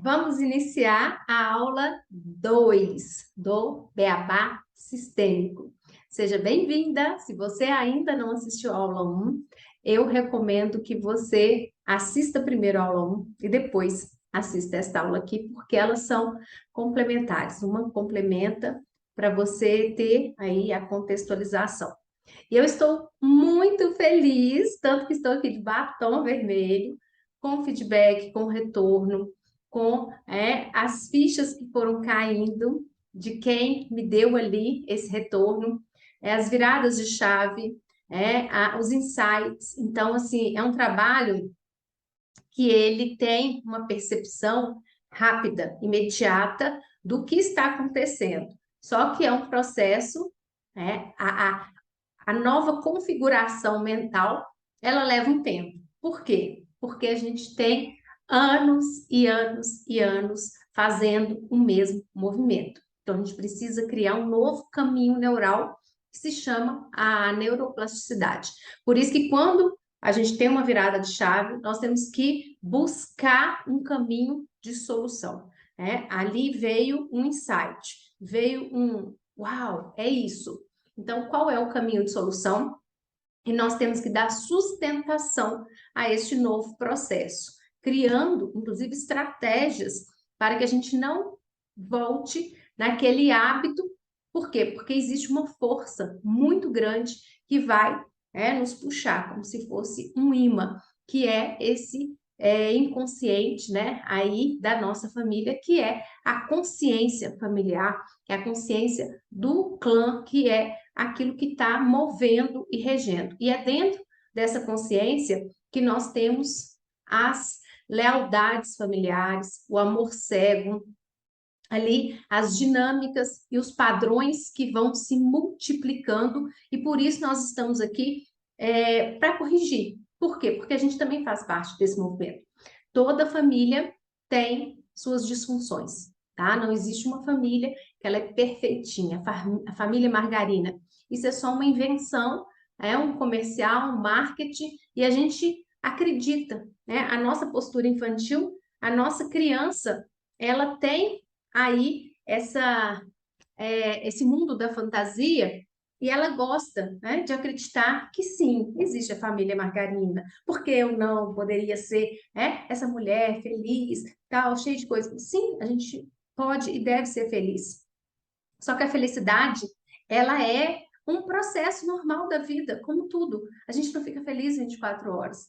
Vamos iniciar a aula 2 do Beabá Sistêmico. Seja bem-vinda. Se você ainda não assistiu a aula 1, eu recomendo que você assista primeiro a aula 1 e depois assista esta aula aqui, porque elas são complementares. Uma complementa para você ter aí a contextualização. E eu estou muito feliz, tanto que estou aqui de batom vermelho, com feedback, com retorno, com as fichas que foram caindo de quem me deu ali esse retorno, as viradas de chave, os insights. Então, assim, é um trabalho que ele tem uma percepção rápida, imediata do que está acontecendo. Só que é um processo, né? A nova configuração mental, ela leva um tempo. Por quê? Porque a gente tem anos e anos e anos fazendo o mesmo movimento. Então, a gente precisa criar um novo caminho neural que se chama a neuroplasticidade. Por isso que quando a gente tem uma virada de chave, nós temos que buscar um caminho de solução. Ali veio um insight, veio um, uau, é isso. Então, qual é o caminho de solução? E nós temos que dar sustentação a este novo processo, criando, inclusive, estratégias para que a gente não volte naquele hábito. Por quê? Porque existe uma força muito grande que vai nos puxar, como se fosse um imã, que é esse inconsciente, né, aí da nossa família, que é a consciência familiar, que é a consciência do clã, que é aquilo que está movendo e regendo. E é dentro dessa consciência que nós temos as lealdades familiares, o amor cego, ali as dinâmicas e os padrões que vão se multiplicando, e por isso nós estamos aqui para corrigir. Por quê? Porque a gente também faz parte desse movimento. Toda família tem suas disfunções, tá? Não existe uma família que ela é perfeitinha, a família margarina. Isso é só uma invenção, é um comercial, um marketing, e a gente acredita, né? A nossa postura infantil, a nossa criança, ela tem aí esse mundo da fantasia e ela gosta, né, de acreditar que sim, existe a família margarina. Porque eu não poderia ser essa mulher feliz, tal, cheia de coisas? Sim, a gente pode e deve ser feliz. Só que a felicidade, ela é um processo normal da vida, como tudo. A gente não fica feliz 24 horas.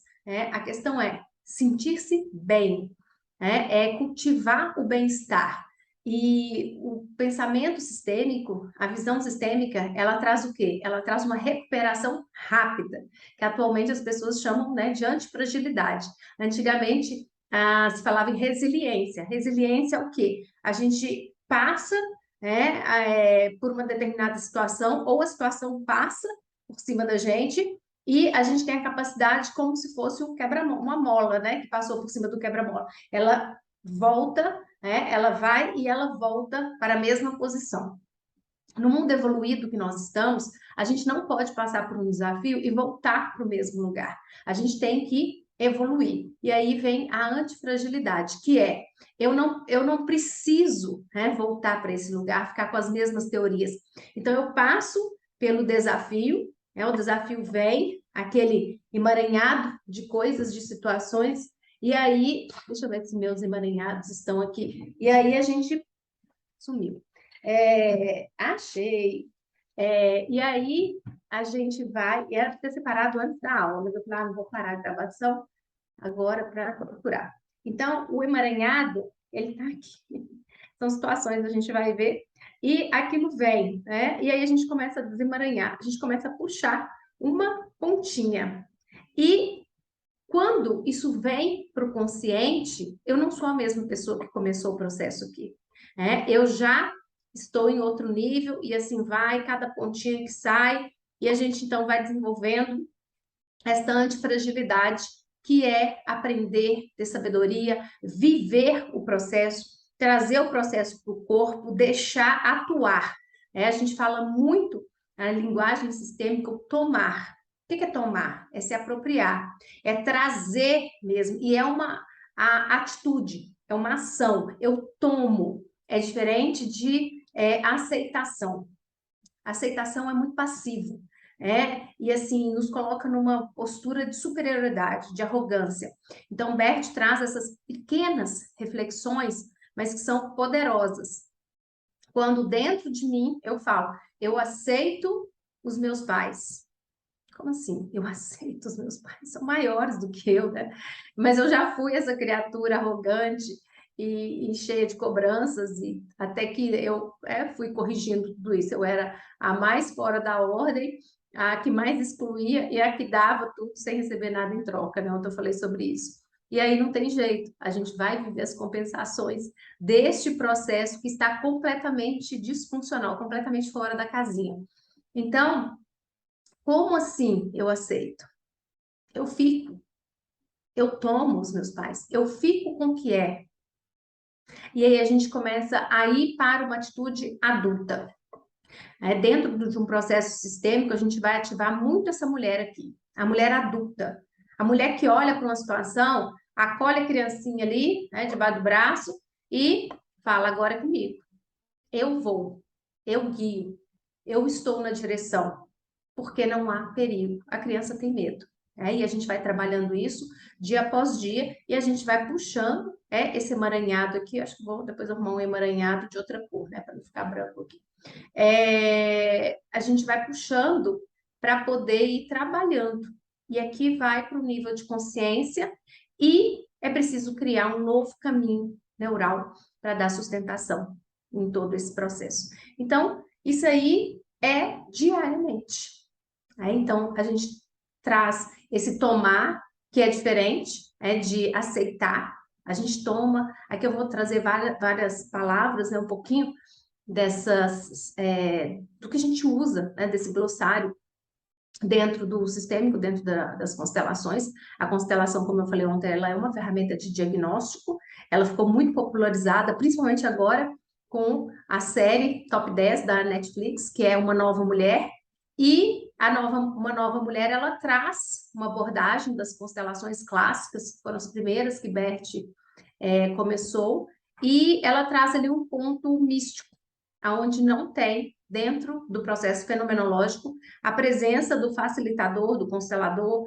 A questão é sentir-se bem, é cultivar o bem-estar. E o pensamento sistêmico, a visão sistêmica, ela traz o quê? Ela traz uma recuperação rápida, que atualmente as pessoas chamam, né, de antifragilidade. Antigamente, se falava em resiliência. Resiliência é o quê? A gente passa por uma determinada situação, ou a situação passa por cima da gente, e a gente tem a capacidade como se fosse um quebra-mola, uma mola, né, que passou por cima do quebra-mola. Ela volta, ela vai e ela volta para a mesma posição. No mundo evoluído que nós estamos, a gente não pode passar por um desafio e voltar para o mesmo lugar. A gente tem que evoluir. E aí vem a antifragilidade, que é eu não preciso, voltar para esse lugar, ficar com as mesmas teorias. Então eu passo pelo desafio, o desafio vem, aquele emaranhado de coisas, de situações, e aí, deixa eu ver se meus emaranhados estão aqui. E aí a gente sumiu. Achei. E aí a gente vai. Era para ter separado antes da aula, mas eu falei, não vou parar a gravação agora para procurar. Então, o emaranhado, ele está aqui. São situações, a gente vai ver, e aquilo vem, né? E aí a gente começa a desemaranhar, a gente começa a puxar uma pontinha. E quando isso vem para o consciente, eu não sou a mesma pessoa que começou o processo aqui. Eu já estou em outro nível e assim vai, cada pontinha que sai, e a gente então vai desenvolvendo essa antifragilidade, que é aprender, ter sabedoria, viver o processo, trazer o processo para o corpo, deixar atuar. A gente fala muito na linguagem sistêmica o tomar. O que é tomar? É se apropriar, é trazer mesmo, e é uma a atitude. é uma ação, eu tomo. É diferente de aceitação. Aceitação é muito passivo, e assim, nos coloca numa postura de superioridade, de arrogância. Então, Bert traz essas pequenas reflexões, mas que são poderosas. Quando dentro de mim eu falo, eu aceito os meus pais. Como assim? Eu aceito os meus pais, são maiores do que eu, né? Mas eu já fui essa criatura arrogante e cheia de cobranças, e até que eu fui corrigindo tudo isso. Eu era a mais fora da ordem, a que mais excluía e a que dava tudo sem receber nada em troca, né? Ontem eu falei sobre isso. E aí não tem jeito, a gente vai viver as compensações deste processo que está completamente disfuncional, completamente fora da casinha. Então, como assim eu aceito? Eu fico, eu tomo os meus pais, eu fico com o que é. E aí a gente começa a ir para uma atitude adulta. Dentro de um processo sistêmico, a gente vai ativar muito essa mulher aqui, a mulher adulta. A mulher que olha para uma situação, acolhe a criancinha ali, debaixo do braço, e fala, agora é comigo. Eu vou, eu guio, eu estou na direção, porque não há perigo. A criança tem medo. E a gente vai trabalhando isso dia após dia e a gente vai puxando esse emaranhado aqui. Acho que vou depois arrumar um emaranhado de outra cor, né, para não ficar branco aqui. A gente vai puxando para poder ir trabalhando. E aqui vai para o nível de consciência e é preciso criar um novo caminho neural para dar sustentação em todo esse processo. Então, isso aí é diariamente. Então, a gente traz esse tomar, que é diferente, de aceitar. A gente toma. Aqui eu vou trazer várias palavras, né, um pouquinho dessas, do que a gente usa, né, desse glossário dentro do sistêmico, dentro das constelações. A constelação, como eu falei ontem, ela é uma ferramenta de diagnóstico. Ela ficou muito popularizada, principalmente agora com a série Top 10 da Netflix, que é Uma Nova Mulher. E Uma Nova Mulher, ela traz uma abordagem das constelações clássicas, que foram as primeiras que Bert começou, e ela traz ali um ponto místico, aonde não tem, dentro do processo fenomenológico, a presença do facilitador, do constelador,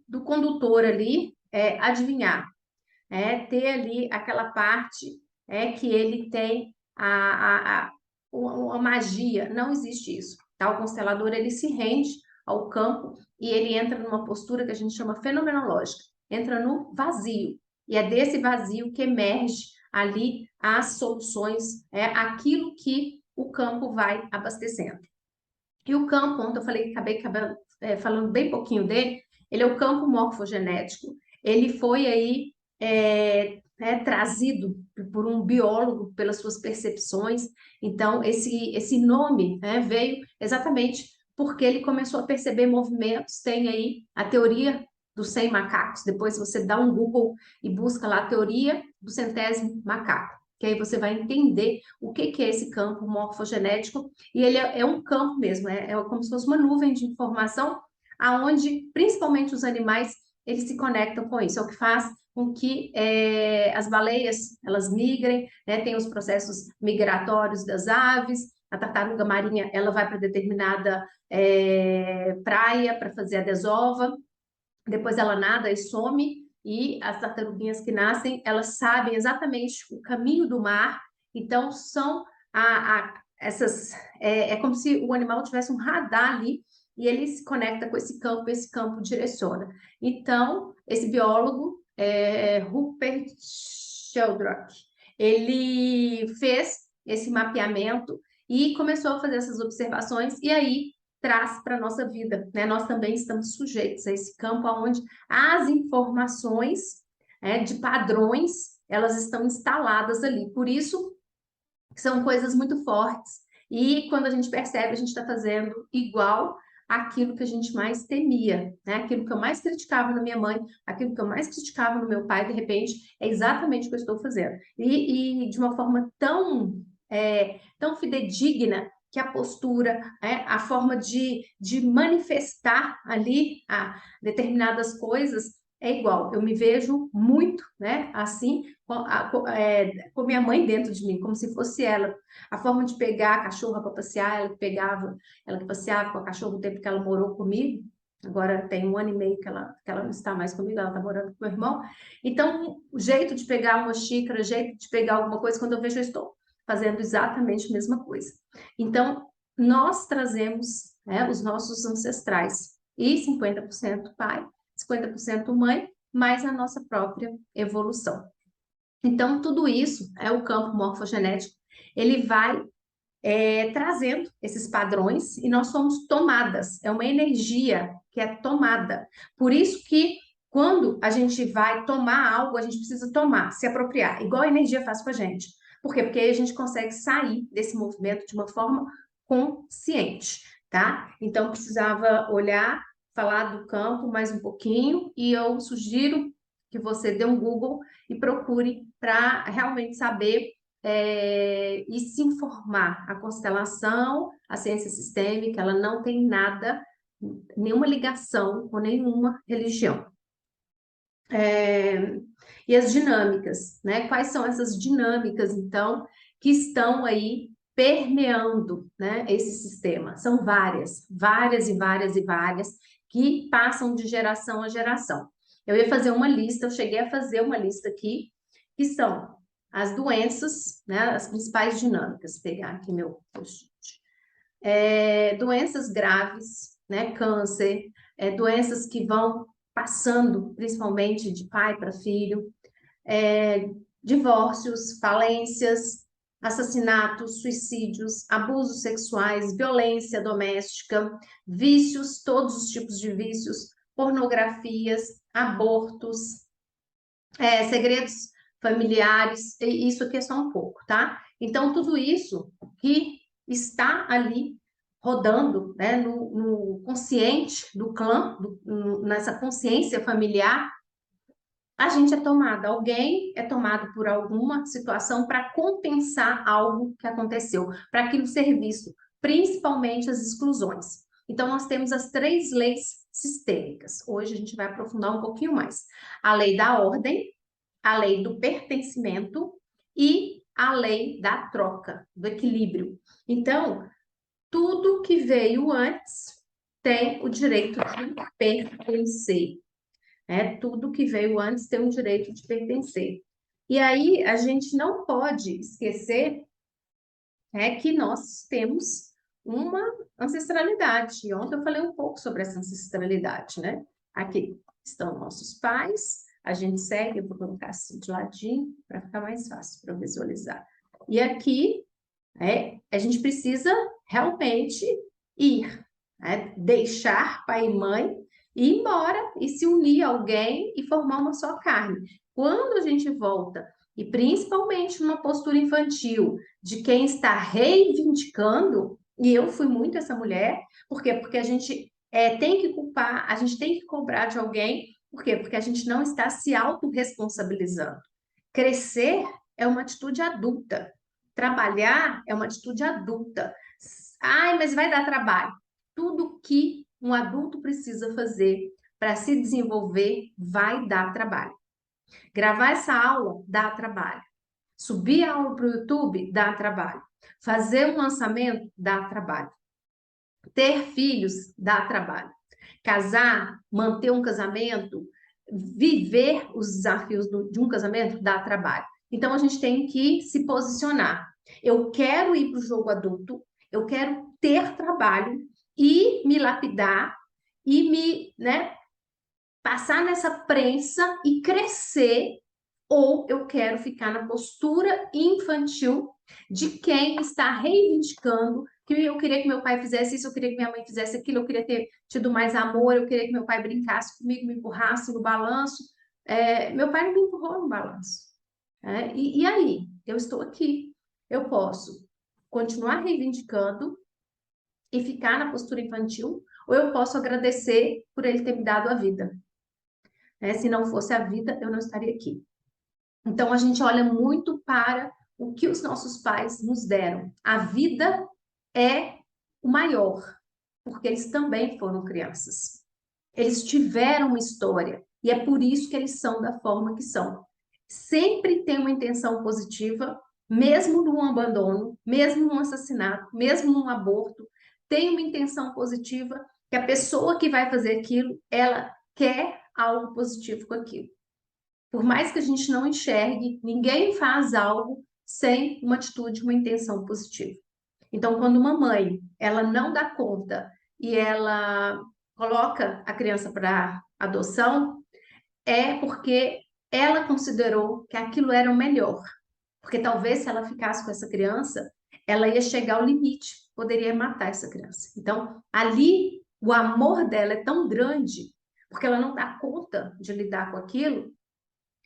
do condutor ali, adivinhar, ter ali aquela parte que ele tem uma magia. Não existe isso, tá? O constelador, ele se rende ao campo e ele entra numa postura que a gente chama fenomenológica, entra no vazio, e é desse vazio que emerge ali as soluções, aquilo que o campo vai abastecendo. E o campo, ontem eu falei, acabei falando bem pouquinho dele, ele é o campo morfogenético. Ele foi aí trazido por um biólogo pelas suas percepções. Então, esse nome veio exatamente porque ele começou a perceber movimentos. Tem aí a teoria dos 100 macacos. Depois você dá um Google e busca lá a teoria do 100º macaco, que aí você vai entender o que é esse campo morfogenético. E ele é um campo mesmo, é como se fosse uma nuvem de informação, aonde principalmente os animais eles se conectam com isso. É o que faz com que as baleias elas migrem, tem os processos migratórios das aves. A tartaruga marinha ela vai para determinada praia para fazer a desova, depois ela nada e some, e as tartaruguinhas que nascem, elas sabem exatamente o caminho do mar. Então são essas, é como se o animal tivesse um radar ali e ele se conecta com esse campo direciona. Então, esse biólogo, Rupert Sheldrake, ele fez esse mapeamento e começou a fazer essas observações, e aí traz para a nossa vida, né? Nós também estamos sujeitos a esse campo onde as informações de padrões, elas estão instaladas ali. Por isso, são coisas muito fortes. E quando a gente percebe, a gente está fazendo igual aquilo que a gente mais temia, né? Aquilo que eu mais criticava na minha mãe, aquilo que eu mais criticava no meu pai, de repente, é exatamente o que eu estou fazendo. E de uma forma tão fidedigna, que a postura, a forma de manifestar ali determinadas coisas, é igual. Eu me vejo muito, né, assim, com minha mãe dentro de mim, como se fosse ela. A forma de pegar a cachorra para passear, ela que passeava com a cachorra o tempo que ela morou comigo. Agora tem 1 ano e meio que ela não está mais comigo, ela está morando com meu irmão. Então, o jeito de pegar uma xícara, o jeito de pegar alguma coisa, quando eu vejo, eu estou fazendo exatamente a mesma coisa. Então, nós trazemos, né, os nossos ancestrais, e 50% pai, 50% mãe, mais a nossa própria evolução. Então, tudo isso é o campo morfogenético, ele vai trazendo esses padrões e nós somos tomadas, é uma energia que é tomada. Por isso que quando a gente vai tomar algo, a gente precisa tomar, se apropriar, igual a energia faz com a gente. Por quê? Porque aí a gente consegue sair desse movimento de uma forma consciente, tá? Então, precisava olhar, falar do campo mais um pouquinho e eu sugiro que você dê um Google e procure para realmente saber e se informar. A constelação, a ciência sistêmica, ela não tem nada, nenhuma ligação com nenhuma religião. E as dinâmicas, né? Quais são essas dinâmicas, então, que estão aí permeando, né, esse sistema? São várias, várias e várias e várias, que passam de geração a geração. Eu ia fazer uma lista, eu cheguei a fazer uma lista aqui, que são as doenças, né, as principais dinâmicas. Vou pegar aqui meu post-it. Doenças graves, né, câncer, doenças que vão passando principalmente de pai para filho, divórcios, falências, assassinatos, suicídios, abusos sexuais, violência doméstica, vícios, todos os tipos de vícios, pornografias, abortos, segredos familiares, e isso aqui é só um pouco, tá? Então, tudo isso que está ali rodando, né, no consciente do clã, nessa consciência familiar, a gente é tomado, alguém é tomado por alguma situação para compensar algo que aconteceu, para aquilo ser visto, principalmente as exclusões. Então, nós temos as 3 leis sistêmicas. Hoje a gente vai aprofundar um pouquinho mais. A lei da ordem, a lei do pertencimento e a lei da troca, do equilíbrio. Então, tudo que veio antes tem o direito de pertencer. Tudo que veio antes tem o direito de pertencer. E aí a gente não pode esquecer que nós temos uma ancestralidade. E ontem eu falei um pouco sobre essa ancestralidade, né? Aqui estão nossos pais, a gente segue, eu vou colocar assim de ladinho para ficar mais fácil para visualizar. E aqui a gente precisa realmente ir, né? Deixar pai e mãe, ir embora e se unir a alguém e formar uma só carne. Quando a gente volta, e principalmente numa postura infantil, de quem está reivindicando, e eu fui muito essa mulher, por quê? Porque a gente tem que culpar, a gente tem que cobrar de alguém, por quê? Porque a gente não está se autorresponsabilizando. Crescer é uma atitude adulta. Trabalhar é uma atitude adulta. Ai, mas vai dar trabalho. Tudo que um adulto precisa fazer para se desenvolver vai dar trabalho. Gravar essa aula dá trabalho. Subir a aula para o YouTube dá trabalho. Fazer um lançamento dá trabalho. Ter filhos dá trabalho. Casar, manter um casamento, viver os desafios de um casamento dá trabalho. Então a gente tem que se posicionar. Eu quero ir para o jogo adulto, eu quero ter trabalho e me lapidar e me, né, passar nessa prensa e crescer, ou eu quero ficar na postura infantil de quem está reivindicando que eu queria que meu pai fizesse isso, eu queria que minha mãe fizesse aquilo, eu queria ter tido mais amor, eu queria que meu pai brincasse comigo, me empurrasse no balanço. Meu pai não me empurrou no balanço. E aí? Eu estou aqui. Eu posso continuar reivindicando e ficar na postura infantil, ou eu posso agradecer por ele ter me dado a vida. Se não fosse a vida, eu não estaria aqui. Então, a gente olha muito para o que os nossos pais nos deram. A vida é o maior, porque eles também foram crianças. Eles tiveram uma história. E é por isso que eles são da forma que são. Sempre tem uma intenção positiva, mesmo num abandono, mesmo num assassinato, mesmo num aborto, tem uma intenção positiva que a pessoa que vai fazer aquilo, ela quer algo positivo com aquilo. Por mais que a gente não enxergue, ninguém faz algo sem uma atitude, uma intenção positiva. Então, quando uma mãe, ela não dá conta e ela coloca a criança para adoção, é porque ela considerou que aquilo era o melhor. Porque talvez se ela ficasse com essa criança, ela ia chegar ao limite, poderia matar essa criança. Então, ali, o amor dela é tão grande, porque ela não dá conta de lidar com aquilo,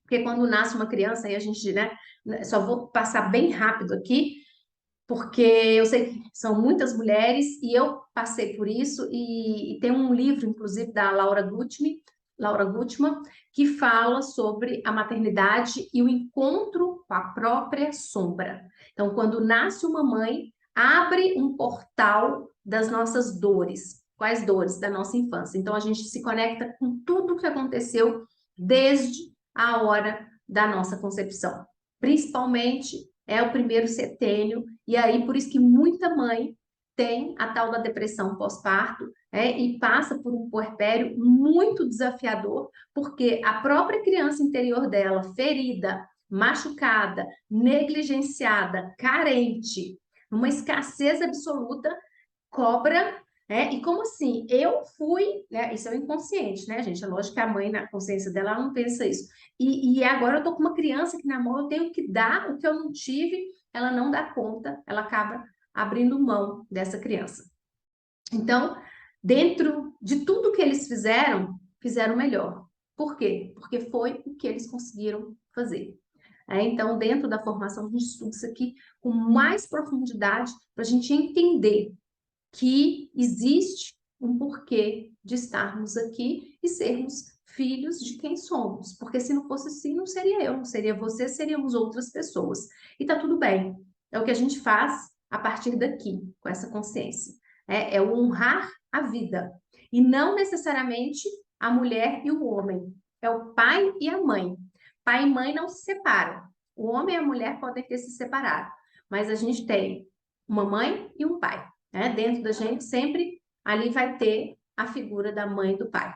porque quando nasce uma criança, aí a gente, né, só vou passar bem rápido aqui, porque eu sei que são muitas mulheres e eu passei por isso, e tem um livro, inclusive, da Laura Gutman, que fala sobre a maternidade e o encontro com a própria sombra. Então, quando nasce uma mãe, abre um portal das nossas dores. Quais dores? Da nossa infância. Então, a gente se conecta com tudo o que aconteceu desde a hora da nossa concepção. Principalmente é o primeiro setênio, e aí por isso que muita mãe tem a tal da depressão pós-parto, e passa por um puerpério muito desafiador, porque a própria criança interior dela, ferida, machucada, negligenciada, carente, uma escassez absoluta, cobra, né? E como assim? Eu fui, né? Isso é o inconsciente, né, gente? É lógico que a mãe, na consciência dela, ela não pensa isso. E agora eu tô com uma criança que na mão, eu tenho que dar o que eu não tive, ela não dá conta, ela acaba abrindo mão dessa criança. Então, dentro de tudo que eles fizeram, fizeram o melhor. Por quê? Porque foi o que eles conseguiram fazer. Então, dentro da formação, a gente estuda isso aqui com mais profundidade para a gente entender que existe um porquê de estarmos aqui e sermos filhos de quem somos. Porque se não fosse assim, não seria eu, não seria você, seríamos outras pessoas. E tá tudo bem. É o que a gente faz a partir daqui, com essa consciência. É o honrar a vida. E não necessariamente a mulher e o homem. É o pai e a mãe. Pai e mãe não se separam. O homem e a mulher podem ter se separado. Mas a gente tem uma mãe e um pai. Dentro da gente, sempre ali vai ter a figura da mãe e do pai.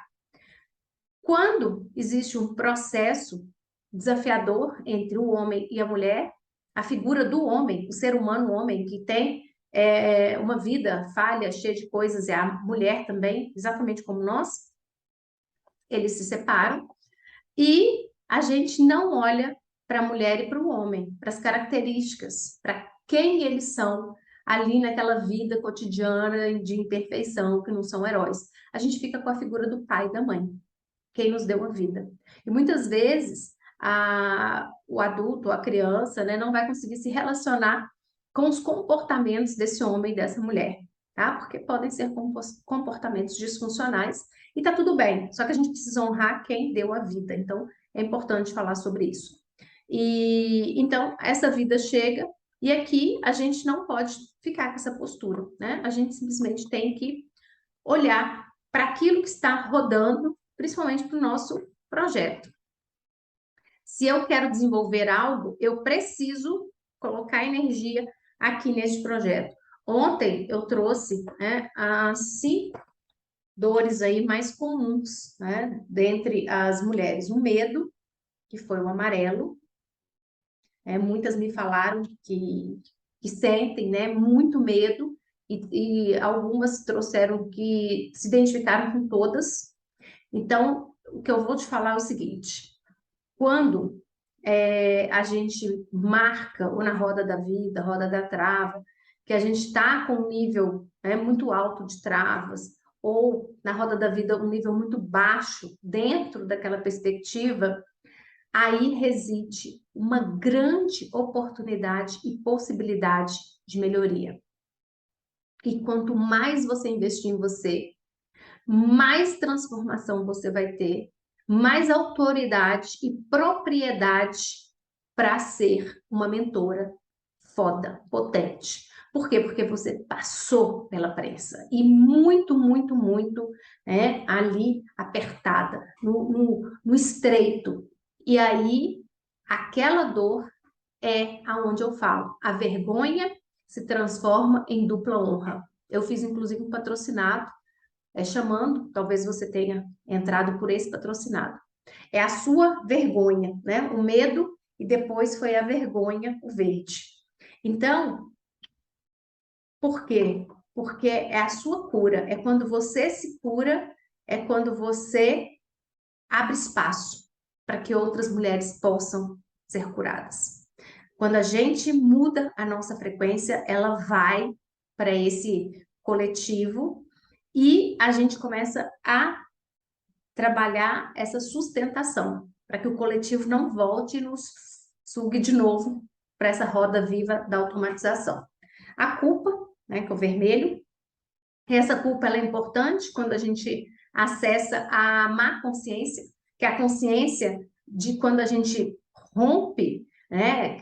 Quando existe um processo desafiador entre o homem e a mulher, a figura do homem, o ser humano, o homem que tem uma vida falha, cheia de coisas, e a mulher também, exatamente como nós, eles se separam e a gente não olha para a mulher e para o homem, para as características, para quem eles são ali naquela vida cotidiana de imperfeição, que não são heróis. A gente fica com a figura do pai e da mãe, quem nos deu a vida. E muitas vezes o adulto, a criança, né, não vai conseguir se relacionar com os comportamentos desse homem e dessa mulher, tá? Porque podem ser comportamentos disfuncionais e tá tudo bem, só que a gente precisa honrar quem deu a vida, então é importante falar sobre isso. E então essa vida chega e aqui a gente não pode ficar com essa postura, né? A gente simplesmente tem que olhar para aquilo que está rodando, principalmente para o nosso projeto. Se eu quero desenvolver algo, eu preciso colocar energia aqui nesse projeto. Ontem eu trouxe, né, as 5 dores aí mais comuns, né, dentre as mulheres. O medo, que foi o amarelo. Muitas me falaram que sentem, né, muito medo, e algumas trouxeram que se identificaram com todas. Então, o que eu vou te falar é o seguinte: quando a gente marca, ou na roda da vida, roda da trava, que a gente está com um nível, né, muito alto de travas, ou na roda da vida um nível muito baixo dentro daquela perspectiva, aí reside uma grande oportunidade e possibilidade de melhoria. E quanto mais você investir em você, mais transformação você vai ter, mais autoridade e propriedade para ser uma mentora foda, potente. Por quê? Porque você passou pela prensa e muito, muito, muito ali apertada, no estreito. E aí, aquela dor é aonde eu falo. A vergonha se transforma em dupla honra. Eu fiz, inclusive, um patrocinado, chamando, talvez você tenha entrado por esse patrocinado. É a sua vergonha, né? O medo e depois foi a vergonha, o verde. Então, por quê? Porque é a sua cura. É quando você se cura, é quando você abre espaço para que outras mulheres possam ser curadas. Quando a gente muda a nossa frequência, ela vai para esse coletivo e a gente começa a trabalhar essa sustentação, para que o coletivo não volte e nos sugue de novo para essa roda viva da automatização. A culpa, né, que é o vermelho, essa culpa ela é importante quando a gente acessa a má consciência, que é a consciência de quando a gente rompe, né,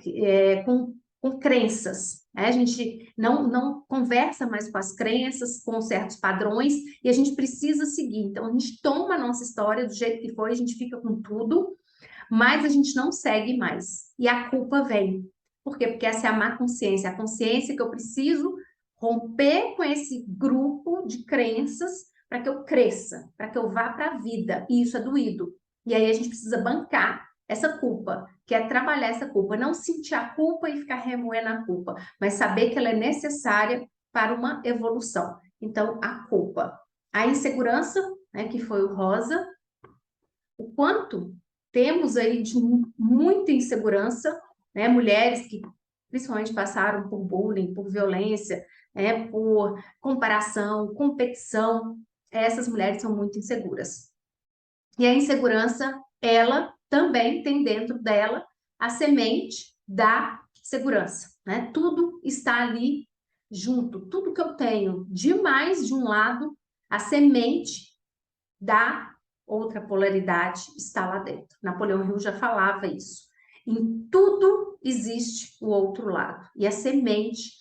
com crenças. Né? A gente não conversa mais com as crenças, com certos padrões, e a gente precisa seguir. Então, a gente toma a nossa história do jeito que foi, a gente fica com tudo, mas a gente não segue mais. E a culpa vem. Por quê? Porque essa é a má consciência, a consciência que eu preciso romper com esse grupo de crenças para que eu cresça, para que eu vá para a vida. E isso é doído. E aí a gente precisa bancar essa culpa, que é trabalhar essa culpa, não sentir a culpa e ficar remoendo a culpa, mas saber que ela é necessária para uma evolução. Então, a culpa. A insegurança, né, que foi o rosa, o quanto temos aí de muita insegurança, né? Mulheres que principalmente passaram por bullying, por violência, por comparação, competição, essas mulheres são muito inseguras. E a insegurança, ela também tem dentro dela a semente da segurança, né? Tudo está ali junto, tudo que eu tenho de mais de um lado, a semente da outra polaridade está lá dentro. Napoleão Hill já falava isso. Em tudo existe o outro lado. E a semente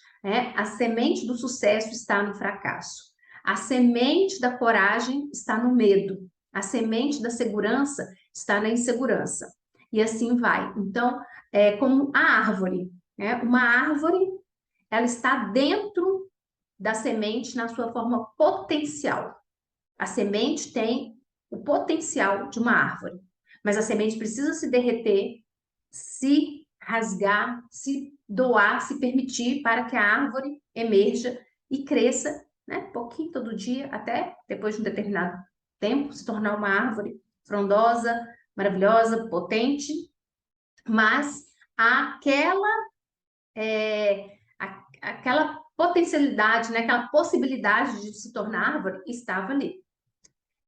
do sucesso está no fracasso. A semente da coragem está no medo. A semente da segurança está na insegurança. E assim vai. Então, é como a árvore. Né? Uma árvore, ela está dentro da semente na sua forma potencial. A semente tem o potencial de uma árvore, mas a semente precisa se derreter, se rasgar, se doar, se permitir para que a árvore emerja e cresça, né, pouquinho todo dia, até depois de um determinado tempo, se tornar uma árvore frondosa, maravilhosa, potente, mas aquela aquela potencialidade, né, aquela possibilidade de se tornar árvore estava ali.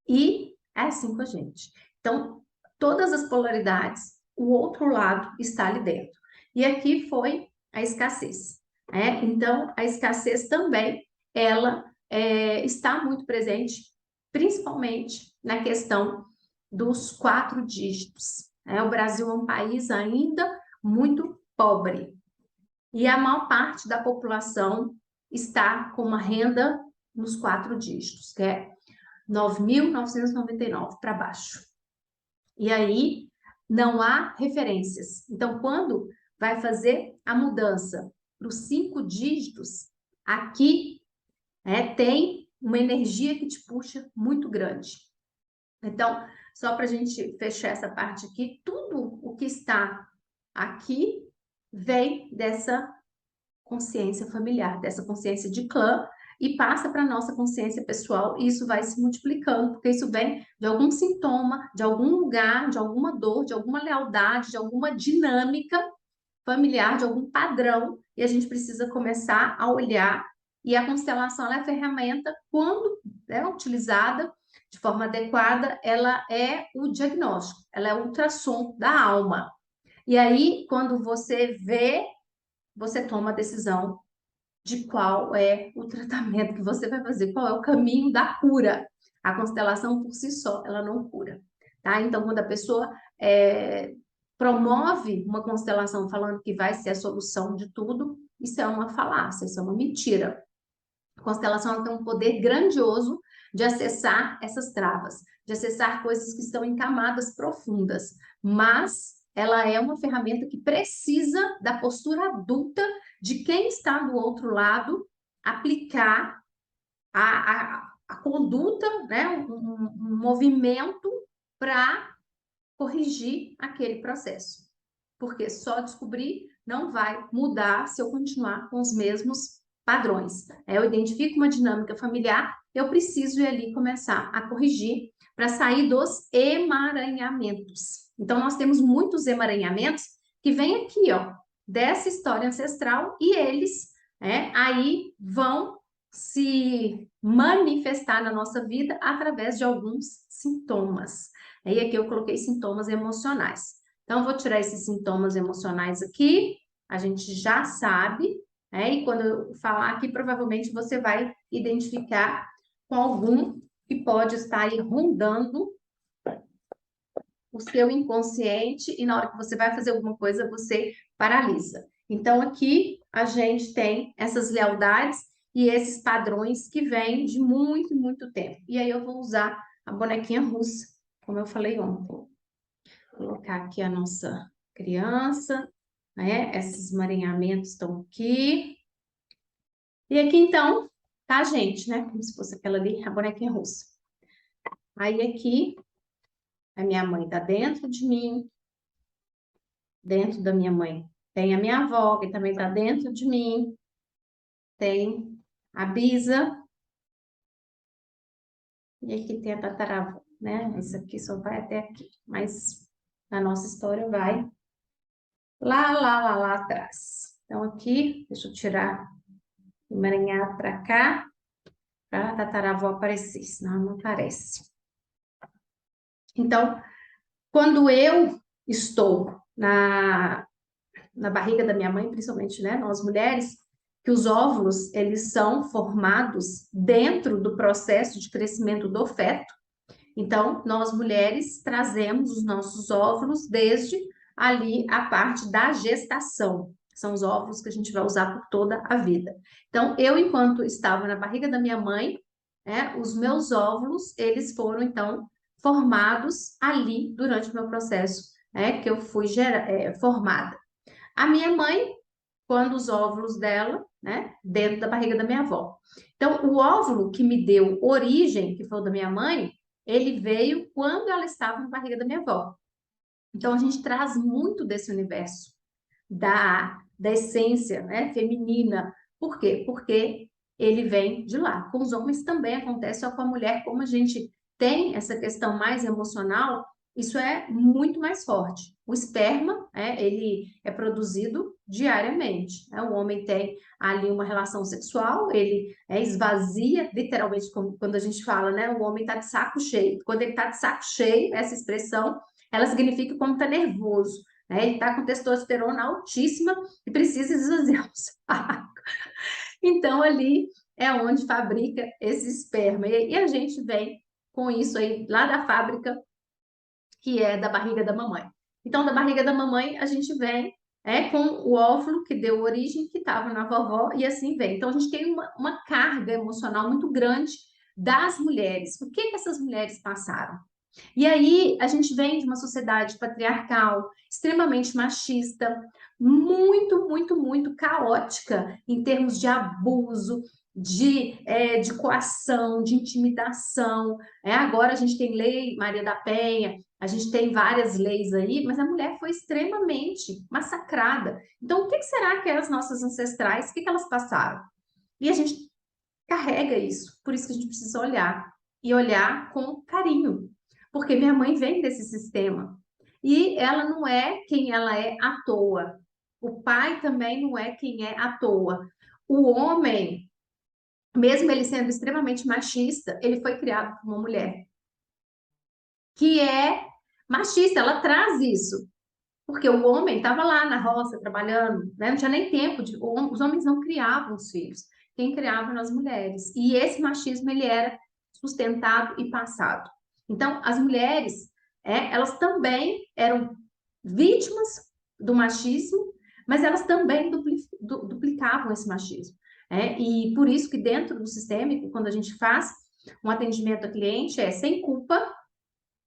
E é assim com a gente. Então, todas as polaridades, o outro lado está ali dentro. E aqui foi a escassez. Né? Então, a escassez também, ela está muito presente, principalmente na questão dos 4 dígitos. Né? O Brasil é um país ainda muito pobre. E a maior parte da população está com uma renda nos 4 dígitos, que é 9.999 para baixo. E aí não há referências. Então, quando vai fazer a mudança para os 5 dígitos, aqui tem uma energia que te puxa muito grande. Então, só para a gente fechar essa parte aqui, tudo o que está aqui vem dessa consciência familiar, dessa consciência de clã, e passa para a nossa consciência pessoal, e isso vai se multiplicando, porque isso vem de algum sintoma, de algum lugar, de alguma dor, de alguma lealdade, de alguma dinâmica familiar, de algum padrão, e a gente precisa começar a olhar, e a constelação ela é a ferramenta, quando é utilizada de forma adequada, ela é o diagnóstico, ela é o ultrassom da alma. E aí, quando você vê, você toma a decisão de qual é o tratamento que você vai fazer, qual é o caminho da cura. A constelação por si só, ela não cura, tá? Então, quando a pessoa promove uma constelação falando que vai ser a solução de tudo, Isso é uma falácia, isso é uma mentira. A constelação ela tem um poder grandioso de acessar essas travas, de acessar coisas que estão em camadas profundas, mas ela é uma ferramenta que precisa da postura adulta de quem está do outro lado aplicar a conduta, né, um movimento para corrigir aquele processo. Porque só descobrir não vai mudar se eu continuar com os mesmos padrões. Eu identifico uma dinâmica familiar, eu preciso ir ali começar a corrigir para sair dos emaranhamentos. Então, nós temos muitos emaranhamentos que vêm aqui, ó, dessa história ancestral e eles, aí vão se manifestar na nossa vida através de alguns sintomas. Aí aqui eu coloquei sintomas emocionais. Então, eu vou tirar esses sintomas emocionais aqui, a gente já sabe, e quando eu falar aqui, provavelmente você vai identificar com algum que pode estar aí rondando o seu inconsciente e na hora que você vai fazer alguma coisa, você paralisa. Então, aqui a gente tem essas lealdades e esses padrões que vêm de muito, muito tempo. E aí eu vou usar a bonequinha russa, como eu falei ontem. Vou colocar aqui a nossa criança, esses marinhamentos estão aqui. E aqui, então, tá a gente, né? Como se fosse aquela ali, a bonequinha russa. Aí aqui, a minha mãe tá dentro de mim, dentro da minha mãe tem a minha avó, que também tá dentro de mim, tem a bisa, e aqui tem a tataravó, né? Isso aqui só vai até aqui, mas a nossa história vai lá atrás. Então, aqui, deixa eu tirar o emaranhado para cá, para a tataravó aparecer, senão não aparece. Então, quando eu estou na barriga da minha mãe, principalmente, né, nós mulheres, que os óvulos, eles são formados dentro do processo de crescimento do feto. Então, nós mulheres trazemos os nossos óvulos desde ali a parte da gestação. São os óvulos que a gente vai usar por toda a vida. Então, eu, enquanto estava na barriga da minha mãe, os meus óvulos, eles foram, então, formados ali durante o meu processo, que eu fui formada. A minha mãe, quando os óvulos dela, dentro da barriga da minha avó. Então, o óvulo que me deu origem, que foi o da minha mãe, ele veio quando ela estava na barriga da minha avó. Então, a gente traz muito desse universo, da essência, feminina. Por quê? Porque ele vem de lá. Com os homens também acontece, só com a mulher, como a gente tem essa questão mais emocional, isso é muito mais forte. O esperma, ele é produzido diariamente. O homem tem ali uma relação sexual, ele esvazia, literalmente, como quando a gente fala, o homem está de saco cheio. Quando ele está de saco cheio, essa expressão, ela significa como está nervoso. Ele está com testosterona altíssima e precisa esvaziar o saco. Então, ali é onde fabrica esse esperma. E a gente vem com isso aí lá da fábrica, que é da barriga da mamãe. Então, da barriga da mamãe, a gente vem com o óvulo que deu origem, que estava na vovó, e assim vem. Então, a gente tem uma carga emocional muito grande das mulheres. O que essas mulheres passaram? E aí a gente vem de uma sociedade patriarcal, extremamente machista, muito, muito, muito caótica em termos de abuso, de coação, de intimidação. Agora a gente tem lei Maria da Penha, a gente tem várias leis aí, mas a mulher foi extremamente massacrada. Então, o que será que as nossas ancestrais, o que elas passaram? E a gente carrega isso, por isso que a gente precisa olhar, e olhar com carinho, porque minha mãe vem desse sistema, e ela não é quem ela é à toa, o pai também não é quem é à toa. O homem, mesmo ele sendo extremamente machista, ele foi criado por uma mulher, que é machista, ela traz isso, porque o homem estava lá na roça trabalhando, não tinha nem tempo os homens não criavam os filhos, quem criava eram as mulheres. E esse machismo ele era sustentado e passado. Então, as mulheres, elas também eram vítimas do machismo, mas elas também duplicavam esse machismo. E por isso que dentro do sistêmico, quando a gente faz um atendimento a cliente, é sem culpa,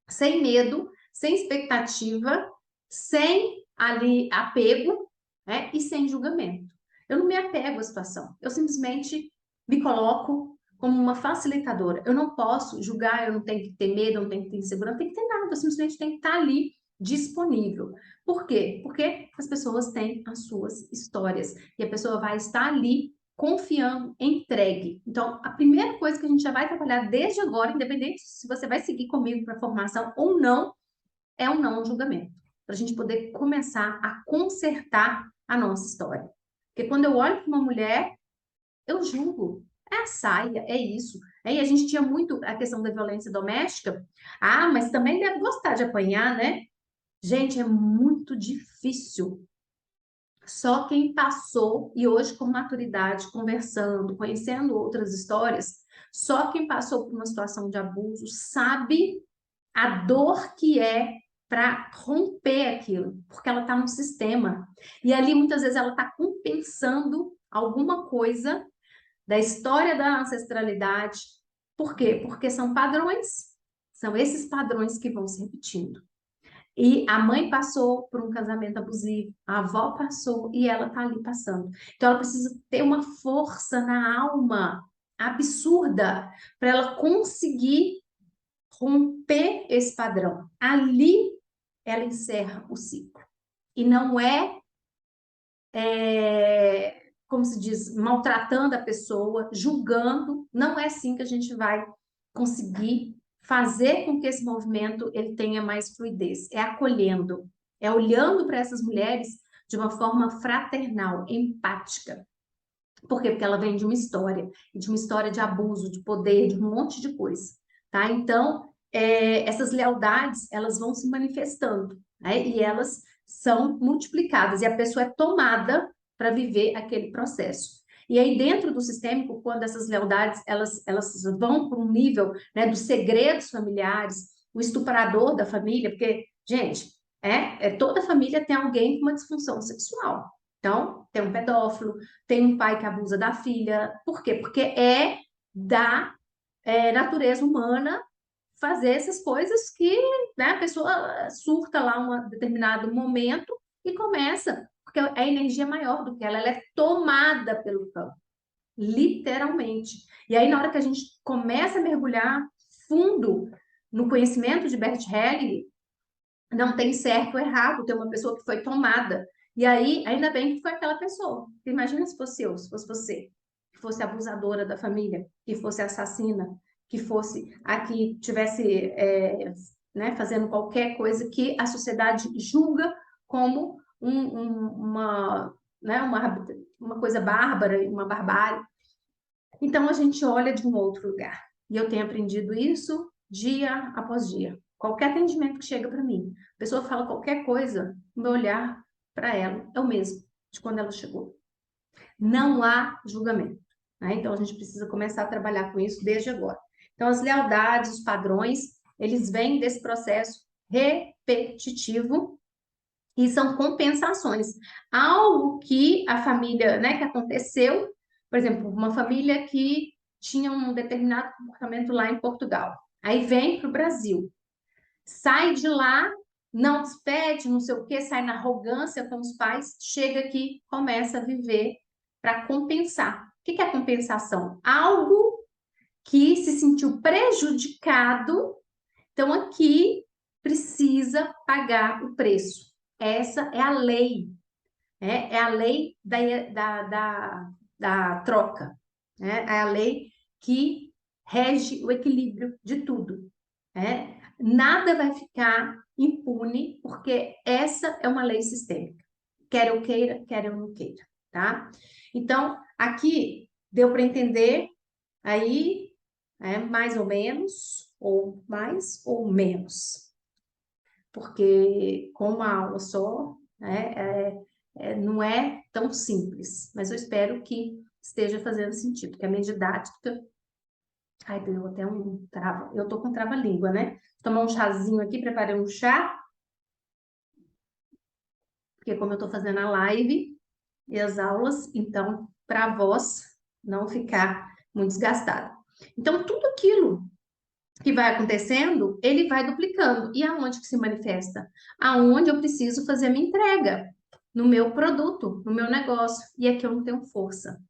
sem medo, sem expectativa, sem ali apego, e sem julgamento. Eu não me apego à situação, eu simplesmente me coloco como uma facilitadora. Eu não posso julgar, eu não tenho que ter medo, eu não tenho que ter insegurança, não tenho que ter nada, eu simplesmente tenho que estar ali disponível. Por quê? Porque as pessoas têm as suas histórias e a pessoa vai estar ali confiando, entregue. Então, a primeira coisa que a gente já vai trabalhar desde agora, independente se você vai seguir comigo para a formação ou não, é um não julgamento. Para a gente poder começar a consertar a nossa história. Porque quando eu olho para uma mulher, eu julgo. É a saia, é isso. E a gente tinha muito a questão da violência doméstica. Ah, mas também deve gostar de apanhar, né? Gente, é muito difícil. Só quem passou, e hoje com maturidade, conversando, conhecendo outras histórias, só quem passou por uma situação de abuso sabe a dor que é para romper aquilo, porque ela está no sistema. E ali muitas vezes ela está compensando alguma coisa da história da ancestralidade. Por quê? Porque são padrões, são esses padrões que vão se repetindo. E a mãe passou por um casamento abusivo, a avó passou e ela tá ali passando. Então ela precisa ter uma força na alma absurda para ela conseguir romper esse padrão. Ali ela encerra o ciclo. E não como se diz, maltratando a pessoa, julgando. Não é assim que a gente vai conseguir fazer com que esse movimento ele tenha mais fluidez. É acolhendo, é olhando para essas mulheres de uma forma fraternal, empática. Por quê? Porque ela vem de uma história de abuso, de poder, de um monte de coisa, tá? Então, essas lealdades, elas vão se manifestando, né? E elas são multiplicadas, e a pessoa é tomada para viver aquele processo. E aí, dentro do sistêmico, quando essas lealdades, elas vão para um nível, né, dos segredos familiares, o estuprador da família, porque, gente, toda família tem alguém com uma disfunção sexual. Então, tem um pedófilo, tem um pai que abusa da filha. Por quê? Porque é da natureza humana fazer essas coisas que, né, a pessoa surta lá um determinado momento e começa, porque a energia é maior do que ela é tomada pelo campo, literalmente. E aí, na hora que a gente começa a mergulhar fundo no conhecimento de Bert Helling, não tem certo ou errado, tem uma pessoa que foi tomada. E aí, ainda bem que foi aquela pessoa. Imagina se fosse eu, se fosse você, que fosse abusadora da família, que fosse assassina, que fosse a que tivesse né, fazendo qualquer coisa que a sociedade julga como né, uma coisa bárbara, uma barbárie. Então, a gente olha de um outro lugar. E eu tenho aprendido isso dia após dia. Qualquer atendimento que chega para mim, a pessoa fala qualquer coisa, o meu olhar para ela é o mesmo de quando ela chegou. Não há julgamento, né? Então, a gente precisa começar a trabalhar com isso desde agora. Então, as lealdades, os padrões, eles vêm desse processo repetitivo e são compensações. Algo que a família, né, que aconteceu, por exemplo, uma família que tinha um determinado comportamento lá em Portugal, aí vem para o Brasil, sai de lá, não despede, não sei o quê, sai na arrogância com os pais, chega aqui, começa a viver para compensar. O que é compensação? Algo que se sentiu prejudicado, então aqui precisa pagar o preço. Essa é a lei, é a lei da troca, né? É a lei que rege o equilíbrio de tudo. Né? Nada vai ficar impune, porque essa é uma lei sistêmica. Quer eu queira, quer eu não queira, tá? Então, aqui deu para entender aí, mais ou menos, ou mais ou menos, porque com uma aula só, né, não é tão simples, mas eu espero que esteja fazendo sentido, que a minha didática... Ai, deu até um trava. Eu tô com trava-língua, né? Vou tomar um chazinho aqui, preparei um chá. porque como eu estou fazendo a live e as aulas, então, para a voz não ficar muito desgastada. Então, tudo aquilo que vai acontecendo, ele vai duplicando. E aonde que se manifesta? Aonde eu preciso fazer a minha entrega, no meu produto, no meu negócio. E aqui eu não tenho força.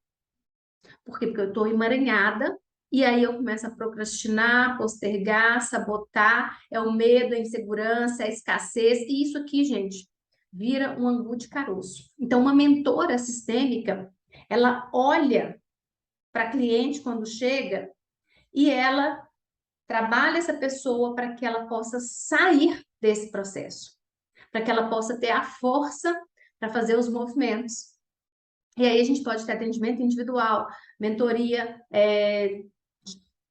Por quê? Porque eu estou emaranhada e aí eu começo a procrastinar, postergar, sabotar. É o medo, a insegurança, a escassez. E isso aqui, gente, vira um angu de caroço. Então, uma mentora sistêmica, ela olha para a cliente quando chega e ela trabalha essa pessoa para que ela possa sair desse processo, para que ela possa ter a força para fazer os movimentos. E aí a gente pode ter atendimento individual, mentoria,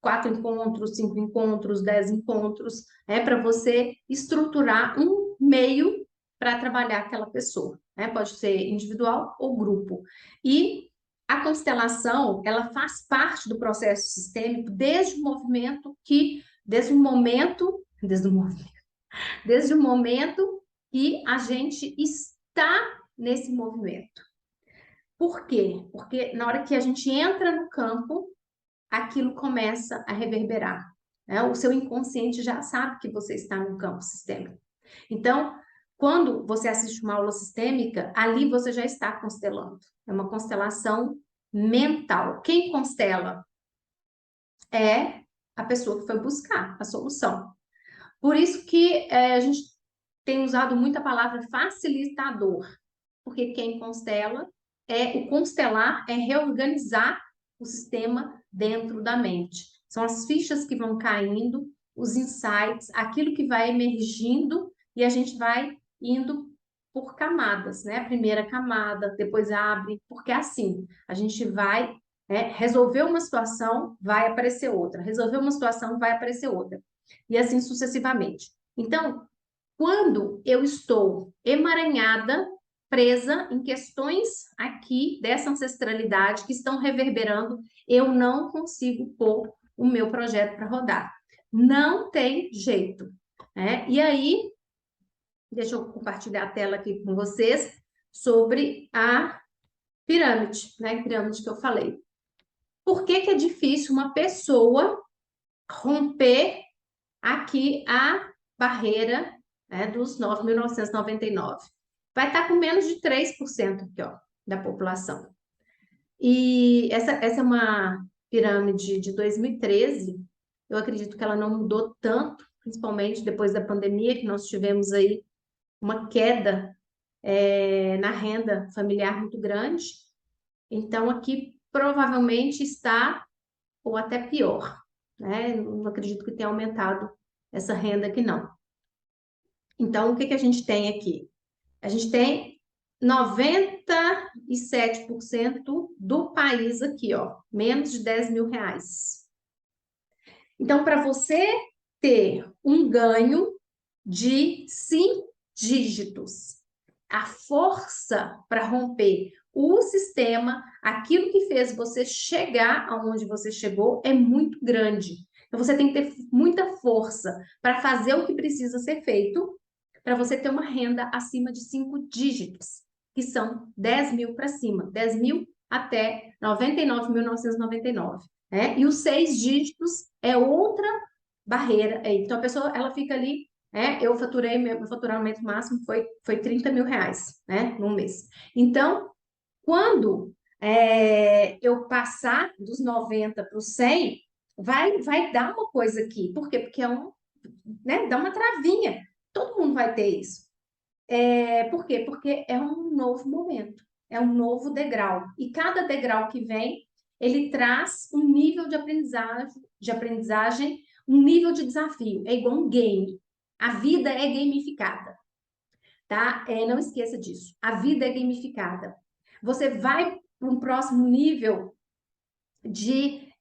4 encontros, 5 encontros, 10 encontros, para você estruturar um meio para trabalhar aquela pessoa, né? Pode ser individual ou grupo. E a constelação, ela faz parte do processo sistêmico desde o momento que a gente está nesse movimento. Por quê? Porque na hora que a gente entra no campo, aquilo começa a reverberar, né? O seu inconsciente já sabe que você está no campo sistêmico. Então, quando você assiste uma aula sistêmica, ali você já está constelando. É uma constelação mental. Quem constela é a pessoa que foi buscar a solução. Por isso que a gente tem usado muito a palavra facilitador, porque quem constela o constelar é reorganizar o sistema dentro da mente. São as fichas que vão caindo, os insights, aquilo que vai emergindo e a gente vai indo por camadas, né? A primeira camada, depois abre, porque é assim, a gente vai resolver uma situação, vai aparecer outra, resolver uma situação, vai aparecer outra, e assim sucessivamente. Então, quando eu estou emaranhada, presa em questões aqui dessa ancestralidade que estão reverberando, eu não consigo pôr o meu projeto para rodar. Não tem jeito, né? E aí, deixa eu compartilhar a tela aqui com vocês sobre a pirâmide, né? A pirâmide que eu falei. Por que que é difícil uma pessoa romper aqui a barreira, né, dos 9.999? Vai estar com menos de 3% aqui, ó, da população. E essa é uma pirâmide de 2013. Eu acredito que ela não mudou tanto, principalmente depois da pandemia, que nós tivemos aí uma queda na renda familiar muito grande. Então, aqui provavelmente está, ou até pior, né? Não acredito que tenha aumentado essa renda aqui, não. Então, o que que a gente tem aqui? A gente tem 97% do país aqui, ó, menos de 10 mil reais. Então, para você ter um ganho de 5 dígitos, a força para romper o sistema, aquilo que fez você chegar aonde você chegou, é muito grande. Então, você tem que ter muita força para fazer o que precisa ser feito para você ter uma renda acima de 5 dígitos, que são 10 mil para cima, 10 mil até 99.999, né? E os 6 dígitos é outra barreira. Então, a pessoa, ela fica ali, eu faturei, meu faturamento máximo foi 30 mil reais, né, num mês. Então, quando eu passar dos 90 para os 100, vai dar uma coisa aqui. Por quê? Porque dá uma travinha. Todo mundo vai ter isso. Por quê? Porque é um novo momento, é um novo degrau. E cada degrau que vem, ele traz um nível de aprendizagem, um nível de desafio. É igual um game. A vida é gamificada, tá? Não esqueça disso. A vida é gamificada. Você vai para um próximo nível de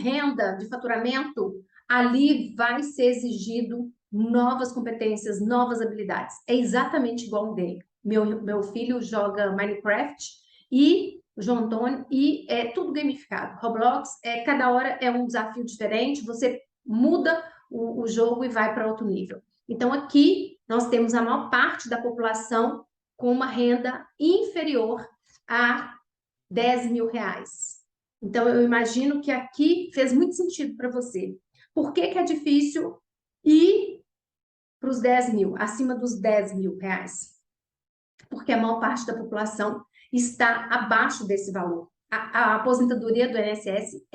renda, de faturamento, ali vai ser exigido novas competências, novas habilidades. É exatamente igual um game. Meu filho joga Minecraft e o João Antônio, e é tudo gamificado. Roblox, cada hora é um desafio diferente, você muda o jogo e vai para outro nível. Então, aqui nós temos a maior parte da população com uma renda inferior a 10 mil reais. Então, eu imagino que aqui fez muito sentido para você. Por que que é difícil ir para os 10 mil, acima dos 10 mil reais? Porque a maior parte da população está abaixo desse valor. A aposentadoria do INSS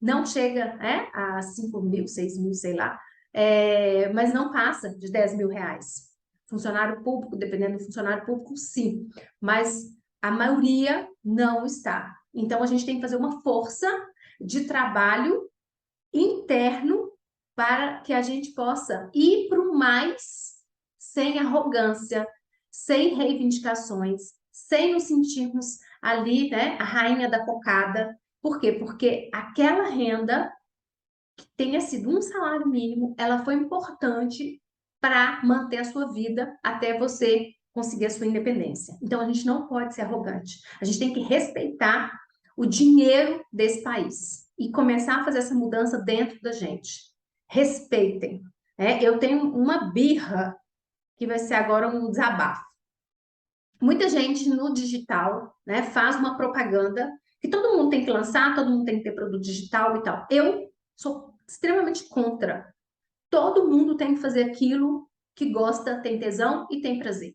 não chega a 5 mil, 6 mil, sei lá, mas não passa de 10 mil reais. Funcionário público, dependendo do funcionário público, sim, mas a maioria não está. Então, a gente tem que fazer uma força de trabalho interno para que a gente possa ir para o mais sem arrogância, sem reivindicações, sem nos sentirmos ali, né, a rainha da cocada. Por quê? Porque aquela renda que tenha sido um salário mínimo, ela foi importante para manter a sua vida até você conseguir a sua independência. Então, a gente não pode ser arrogante. A gente tem que respeitar o dinheiro desse país e começar a fazer essa mudança dentro da gente. Respeitem. Eu tenho uma birra que vai ser agora um desabafo. Muita gente no digital, né, faz uma propaganda que todo mundo tem que lançar, todo mundo tem que ter produto digital e tal. Eu sou extremamente contra. Todo mundo tem que fazer aquilo que gosta, tem tesão e tem prazer.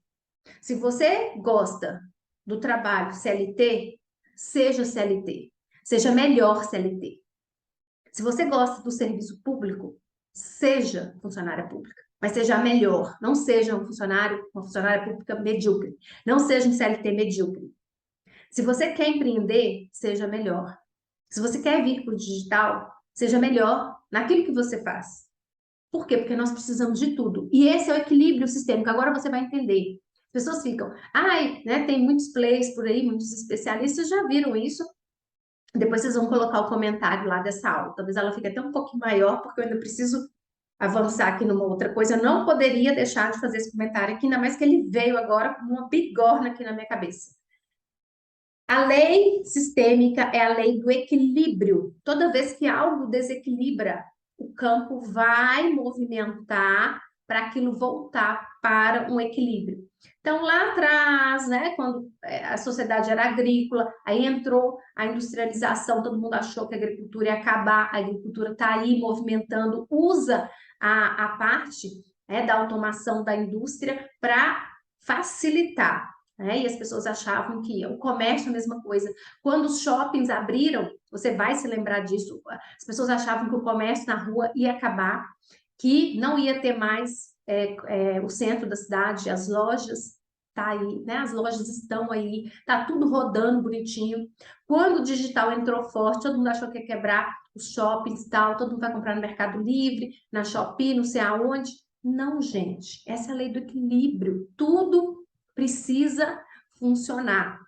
Se você gosta do trabalho CLT, seja CLT. Seja melhor CLT. Se você gosta do serviço público, seja funcionária pública. Mas seja a melhor. Não seja uma funcionária pública medíocre. Não seja um CLT medíocre. Se você quer empreender, seja melhor. Se você quer vir para o digital, seja melhor naquilo que você faz. Por quê? Porque nós precisamos de tudo. E esse é o equilíbrio sistêmico. Agora você vai entender. As pessoas ficam, né, tem muitos plays por aí, muitos especialistas já viram isso. Depois vocês vão colocar o comentário lá dessa aula. Talvez ela fique até um pouquinho maior, porque eu ainda preciso avançar aqui numa outra coisa. Eu não poderia deixar de fazer esse comentário aqui, ainda mais que ele veio agora com uma bigorna aqui na minha cabeça. A lei sistêmica é a lei do equilíbrio. Toda vez que algo desequilibra, o campo vai movimentar para aquilo voltar para um equilíbrio. Então, lá atrás, né, quando a sociedade era agrícola, aí entrou a industrialização, todo mundo achou que a agricultura ia acabar, a agricultura está aí movimentando, usa a parte da automação da indústria para facilitar. E as pessoas achavam que o comércio é a mesma coisa. Quando os shoppings abriram, você vai se lembrar disso, as pessoas achavam que o comércio na rua ia acabar, que não ia ter mais o centro da cidade, as lojas, tá aí, né? As lojas estão aí, tá tudo rodando bonitinho. Quando o digital entrou forte, todo mundo achou que ia quebrar os shoppings e tal, todo mundo vai comprar no Mercado Livre, na Shopee, não sei aonde. Não, gente, essa é a lei do equilíbrio. Tudo precisa funcionar.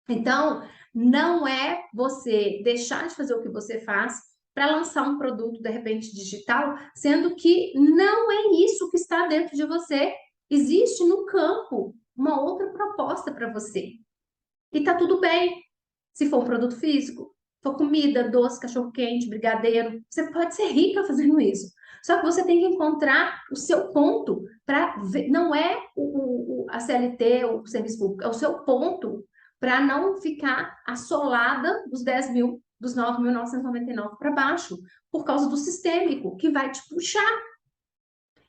Então, não é você deixar de fazer o que você faz para lançar um produto, de repente, digital, sendo que não é isso que está dentro de você. Existe no campo uma outra proposta para você. E tá tudo bem. Se for um produto físico, for comida, doce, cachorro-quente, brigadeiro, você pode ser rica fazendo isso. Só que você tem que encontrar o seu ponto para ver, não é a CLT, o serviço público, é o seu ponto para não ficar assolada dos 10 mil, dos 9.999 para baixo, por causa do sistêmico, que vai te puxar.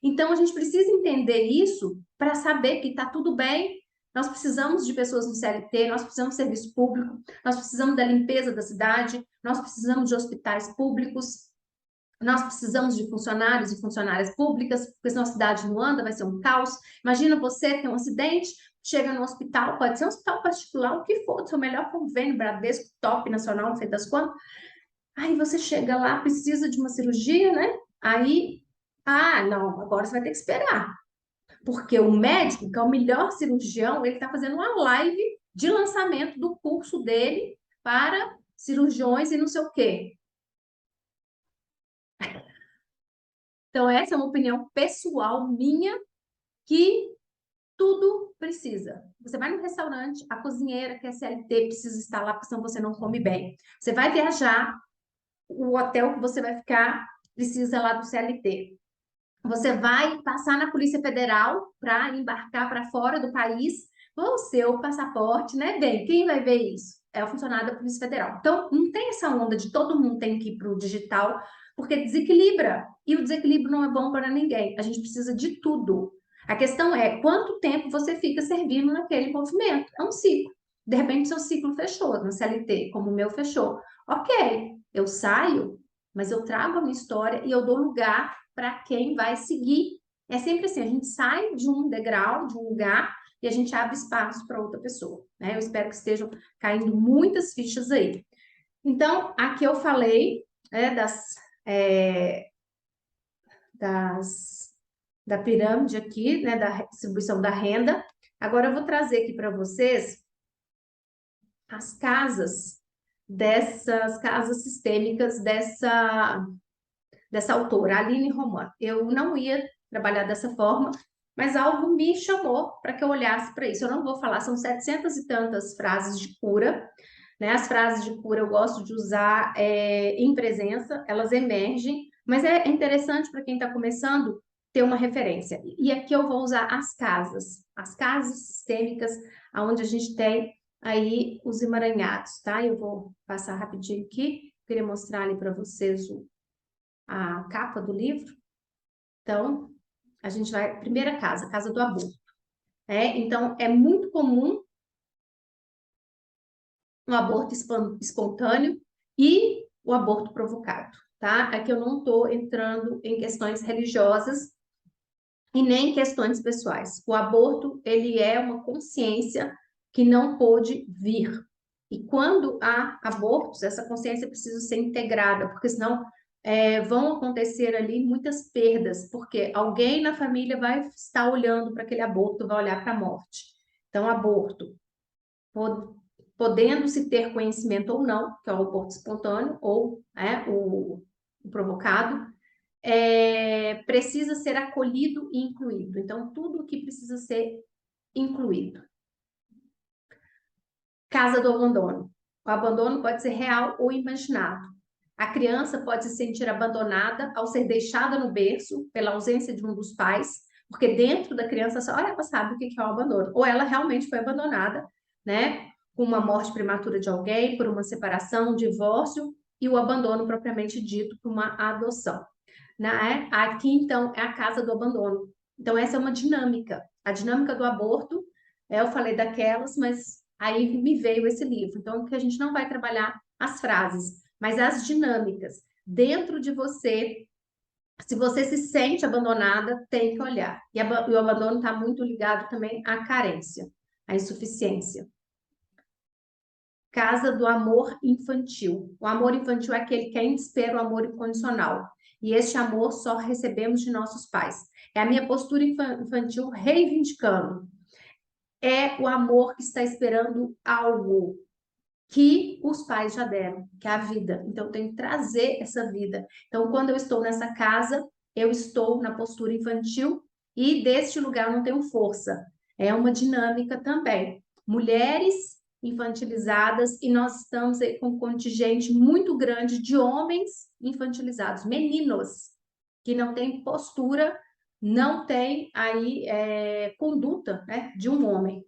Então, a gente precisa entender isso para saber que está tudo bem. Nós precisamos de pessoas no CLT, nós precisamos de serviço público, nós precisamos da limpeza da cidade, nós precisamos de hospitais públicos, nós precisamos de funcionários e funcionárias públicas, porque senão a cidade não anda, vai ser um caos. Imagina você ter um acidente, chega no hospital, pode ser um hospital particular, o que for, o seu melhor convênio, Bradesco, top, nacional, não sei das quantas. Aí você chega lá, precisa de uma cirurgia, né? Aí, não, agora você vai ter que esperar. Porque o médico, que é o melhor cirurgião, ele está fazendo uma live de lançamento do curso dele para cirurgiões e não sei o quê. Então, essa é uma opinião pessoal minha, que tudo precisa. Você vai no restaurante, a cozinheira, que é CLT, precisa estar lá, porque senão você não come bem. Você vai viajar, o hotel que você vai ficar precisa lá do CLT. Você vai passar na Polícia Federal para embarcar para fora do país, o seu passaporte, né? Bem, quem vai ver isso? É o funcionário da Polícia Federal. Então, não tem essa onda de todo mundo tem que ir para o digital, porque desequilibra. E o desequilíbrio não é bom para ninguém. A gente precisa de tudo. A questão é quanto tempo você fica servindo naquele movimento. É um ciclo. De repente, seu ciclo fechou na CLT, como o meu fechou. Ok, eu saio, mas eu trago a minha história e eu dou lugar para quem vai seguir. É sempre assim, a gente sai de um degrau, de um lugar, e a gente abre espaço para outra pessoa, né? Eu espero que estejam caindo muitas fichas aí. Então, aqui eu falei, né, das, da pirâmide aqui, né, da distribuição da renda. Agora eu vou trazer aqui para vocês as casas dessas casas sistêmicas dessa autora, Aline Roman. Eu não ia trabalhar dessa forma, mas algo me chamou para que eu olhasse para isso. Eu não vou falar, são 700 e tantas frases de cura, né? As frases de cura eu gosto de usar em presença, elas emergem, mas é interessante para quem está começando ter uma referência. E aqui eu vou usar as casas sistêmicas, onde a gente tem aí os emaranhados, tá? Eu vou passar rapidinho aqui, queria mostrar ali para vocês a capa do livro. Então, a gente vai... Primeira casa, casa do aborto. Então, é muito comum o aborto espontâneo e o aborto provocado, tá? Aqui eu não estou entrando em questões religiosas e nem em questões pessoais. O aborto, ele é uma consciência que não pôde vir. E quando há abortos, essa consciência precisa ser integrada, porque senão vão acontecer ali muitas perdas, porque alguém na família vai estar olhando para aquele aborto, vai olhar para a morte. Então, aborto, podendo-se ter conhecimento ou não, que é o aborto espontâneo ou o provocado, precisa ser acolhido e incluído. Então, tudo o que precisa ser incluído. Casa do abandono. O abandono pode ser real ou imaginado. A criança pode se sentir abandonada ao ser deixada no berço pela ausência de um dos pais, porque dentro da criança só ela sabe o que é o abandono. Ou ela realmente foi abandonada, né? Com uma morte prematura de alguém, por uma separação, um divórcio, e o abandono propriamente dito por uma adoção. Né? Aqui, então, é a casa do abandono. Então, essa é uma dinâmica. A dinâmica do aborto, eu falei daquelas, mas aí me veio esse livro. Então, que a gente não vai trabalhar as frases, mas as dinâmicas. Dentro de você, se você se sente abandonada, tem que olhar. E o abandono está muito ligado também à carência, à insuficiência. Casa do amor infantil. O amor infantil é aquele que ainda espera o amor incondicional. E este amor só recebemos de nossos pais. É a minha postura infantil reivindicando. É o amor que está esperando algo que os pais já deram, que é a vida. Então, eu tenho que trazer essa vida. Então, quando eu estou nessa casa, eu estou na postura infantil e deste lugar eu não tenho força. É uma dinâmica também. Mulheres infantilizadas e nós estamos aí com um contingente muito grande de homens infantilizados, meninos que não têm postura, não têm aí conduta, né, de um homem.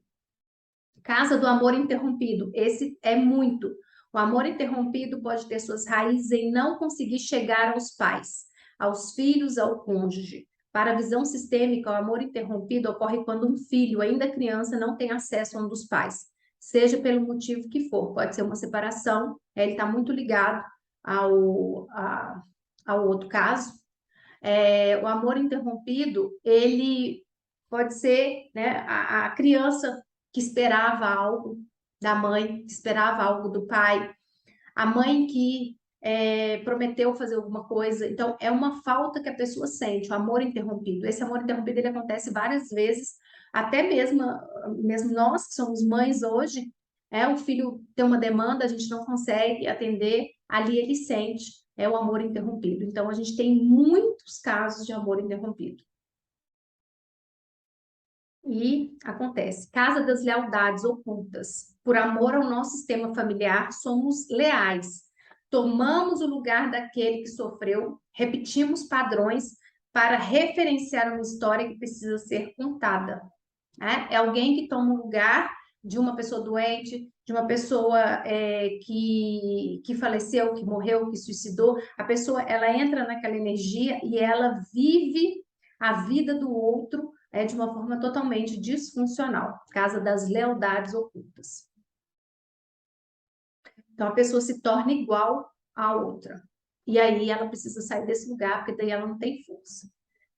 Casa do amor interrompido, esse é muito. O amor interrompido pode ter suas raízes em não conseguir chegar aos pais, aos filhos, ao cônjuge. Para a visão sistêmica, o amor interrompido ocorre quando um filho, ainda criança, não tem acesso a um dos pais, seja pelo motivo que for. Pode ser uma separação, ele está muito ligado ao outro caso. O amor interrompido, ele pode ser, né, a criança que esperava algo da mãe, que esperava algo do pai, a mãe que prometeu fazer alguma coisa. Então, é uma falta que a pessoa sente, o amor interrompido. Esse amor interrompido, ele acontece várias vezes, até mesmo nós que somos mães hoje, o filho tem uma demanda, a gente não consegue atender, ali ele sente, é o amor interrompido. Então, a gente tem muitos casos de amor interrompido. E acontece, casa das lealdades ocultas. Por amor ao nosso sistema familiar, somos leais. Tomamos o lugar daquele que sofreu, repetimos padrões para referenciar uma história que precisa ser contada. né? É alguém que toma o lugar de uma pessoa doente, de uma pessoa que faleceu, que morreu, que suicidou. A pessoa, ela entra naquela energia e ela vive a vida do outro de uma forma totalmente disfuncional, casa das lealdades ocultas. Então, a pessoa se torna igual à outra. E aí ela precisa sair desse lugar, porque daí ela não tem força.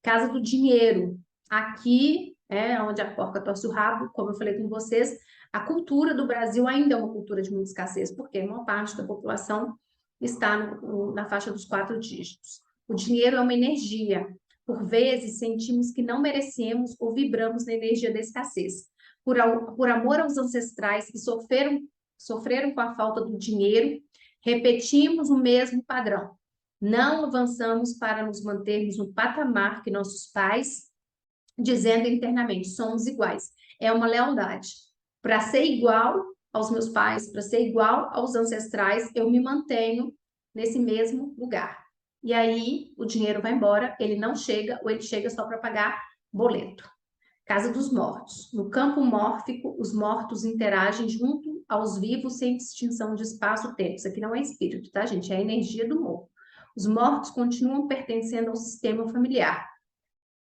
Casa do dinheiro. Aqui é onde a porca torce o rabo, como eu falei com vocês, a cultura do Brasil ainda é uma cultura de muita escassez, porque uma parte da população está na faixa dos 4 dígitos. O dinheiro é uma energia. Por vezes, sentimos que não merecemos ou vibramos na energia da escassez. Por amor aos ancestrais que sofreram com a falta do dinheiro, repetimos o mesmo padrão. Não avançamos para nos mantermos no patamar que nossos pais, dizendo internamente, somos iguais. É uma lealdade. Para ser igual aos meus pais, para ser igual aos ancestrais, eu me mantenho nesse mesmo lugar. E aí o dinheiro vai embora, ele não chega, ou ele chega só para pagar boleto. Casa dos mortos. No campo mórfico, os mortos interagem junto aos vivos sem distinção de espaço-tempo. Isso aqui não é espírito, tá, gente? É a energia do morto. Os mortos continuam pertencendo ao sistema familiar.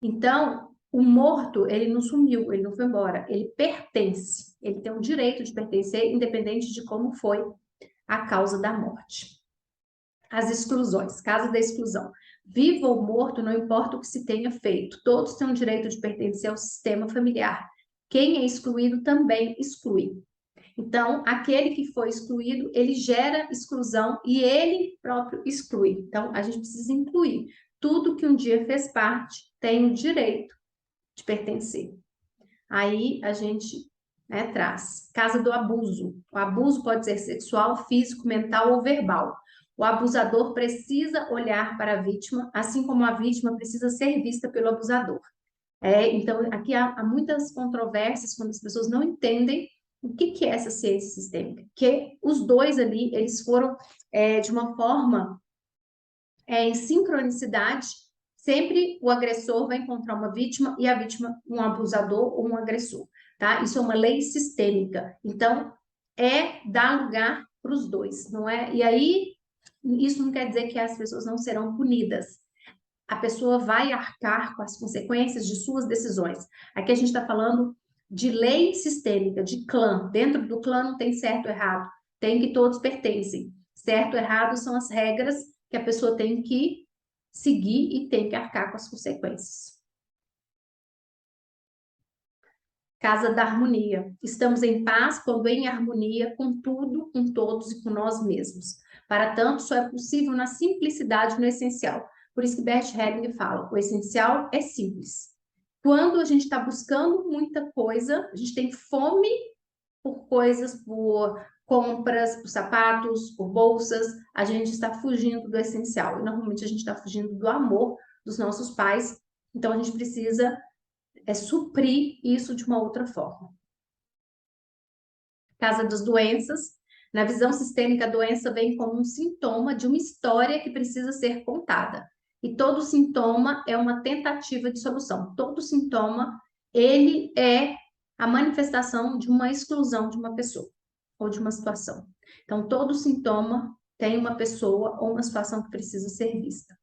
Então, o morto, ele não sumiu, ele não foi embora. Ele pertence. Ele tem o direito de pertencer, independente de como foi a causa da morte. As exclusões. Casa da exclusão. Vivo ou morto, não importa o que se tenha feito, todos têm o direito de pertencer ao sistema familiar. Quem é excluído também exclui. Então, aquele que foi excluído, ele gera exclusão e ele próprio exclui. Então, a gente precisa incluir. Tudo que um dia fez parte tem o direito de pertencer. Aí a gente traz. Casa do abuso. O abuso pode ser sexual, físico, mental ou verbal. O abusador precisa olhar para a vítima, assim como a vítima precisa ser vista pelo abusador. Então, aqui há muitas controvérsias quando as pessoas não entendem o que é essa ciência sistêmica. Que os dois ali, eles foram de uma forma em sincronicidade. Sempre o agressor vai encontrar uma vítima e a vítima um abusador ou um agressor, tá? Isso é uma lei sistêmica. Então, dar lugar para os dois, não é? E aí, isso não quer dizer que as pessoas não serão punidas. A pessoa vai arcar com as consequências de suas decisões. Aqui a gente está falando de lei sistêmica, de clã. Dentro do clã não tem certo ou errado, tem que todos pertencem. Certo ou errado são as regras que a pessoa tem que seguir e tem que arcar com as consequências. Casa da harmonia. Estamos em paz quando em harmonia com tudo, com todos e com nós mesmos. Para tanto, só é possível na simplicidade, no essencial. Por isso que Bert Hellinger fala, o essencial é simples. Quando a gente está buscando muita coisa, a gente tem fome por coisas, por compras, por sapatos, por bolsas, a gente está fugindo do essencial. E normalmente a gente está fugindo do amor dos nossos pais. Então a gente precisa suprir isso de uma outra forma. Casa das doenças. Na visão sistêmica, a doença vem como um sintoma de uma história que precisa ser contada. E todo sintoma é uma tentativa de solução. Todo sintoma, ele é a manifestação de uma exclusão de uma pessoa ou de uma situação. Então, todo sintoma tem uma pessoa ou uma situação que precisa ser vista.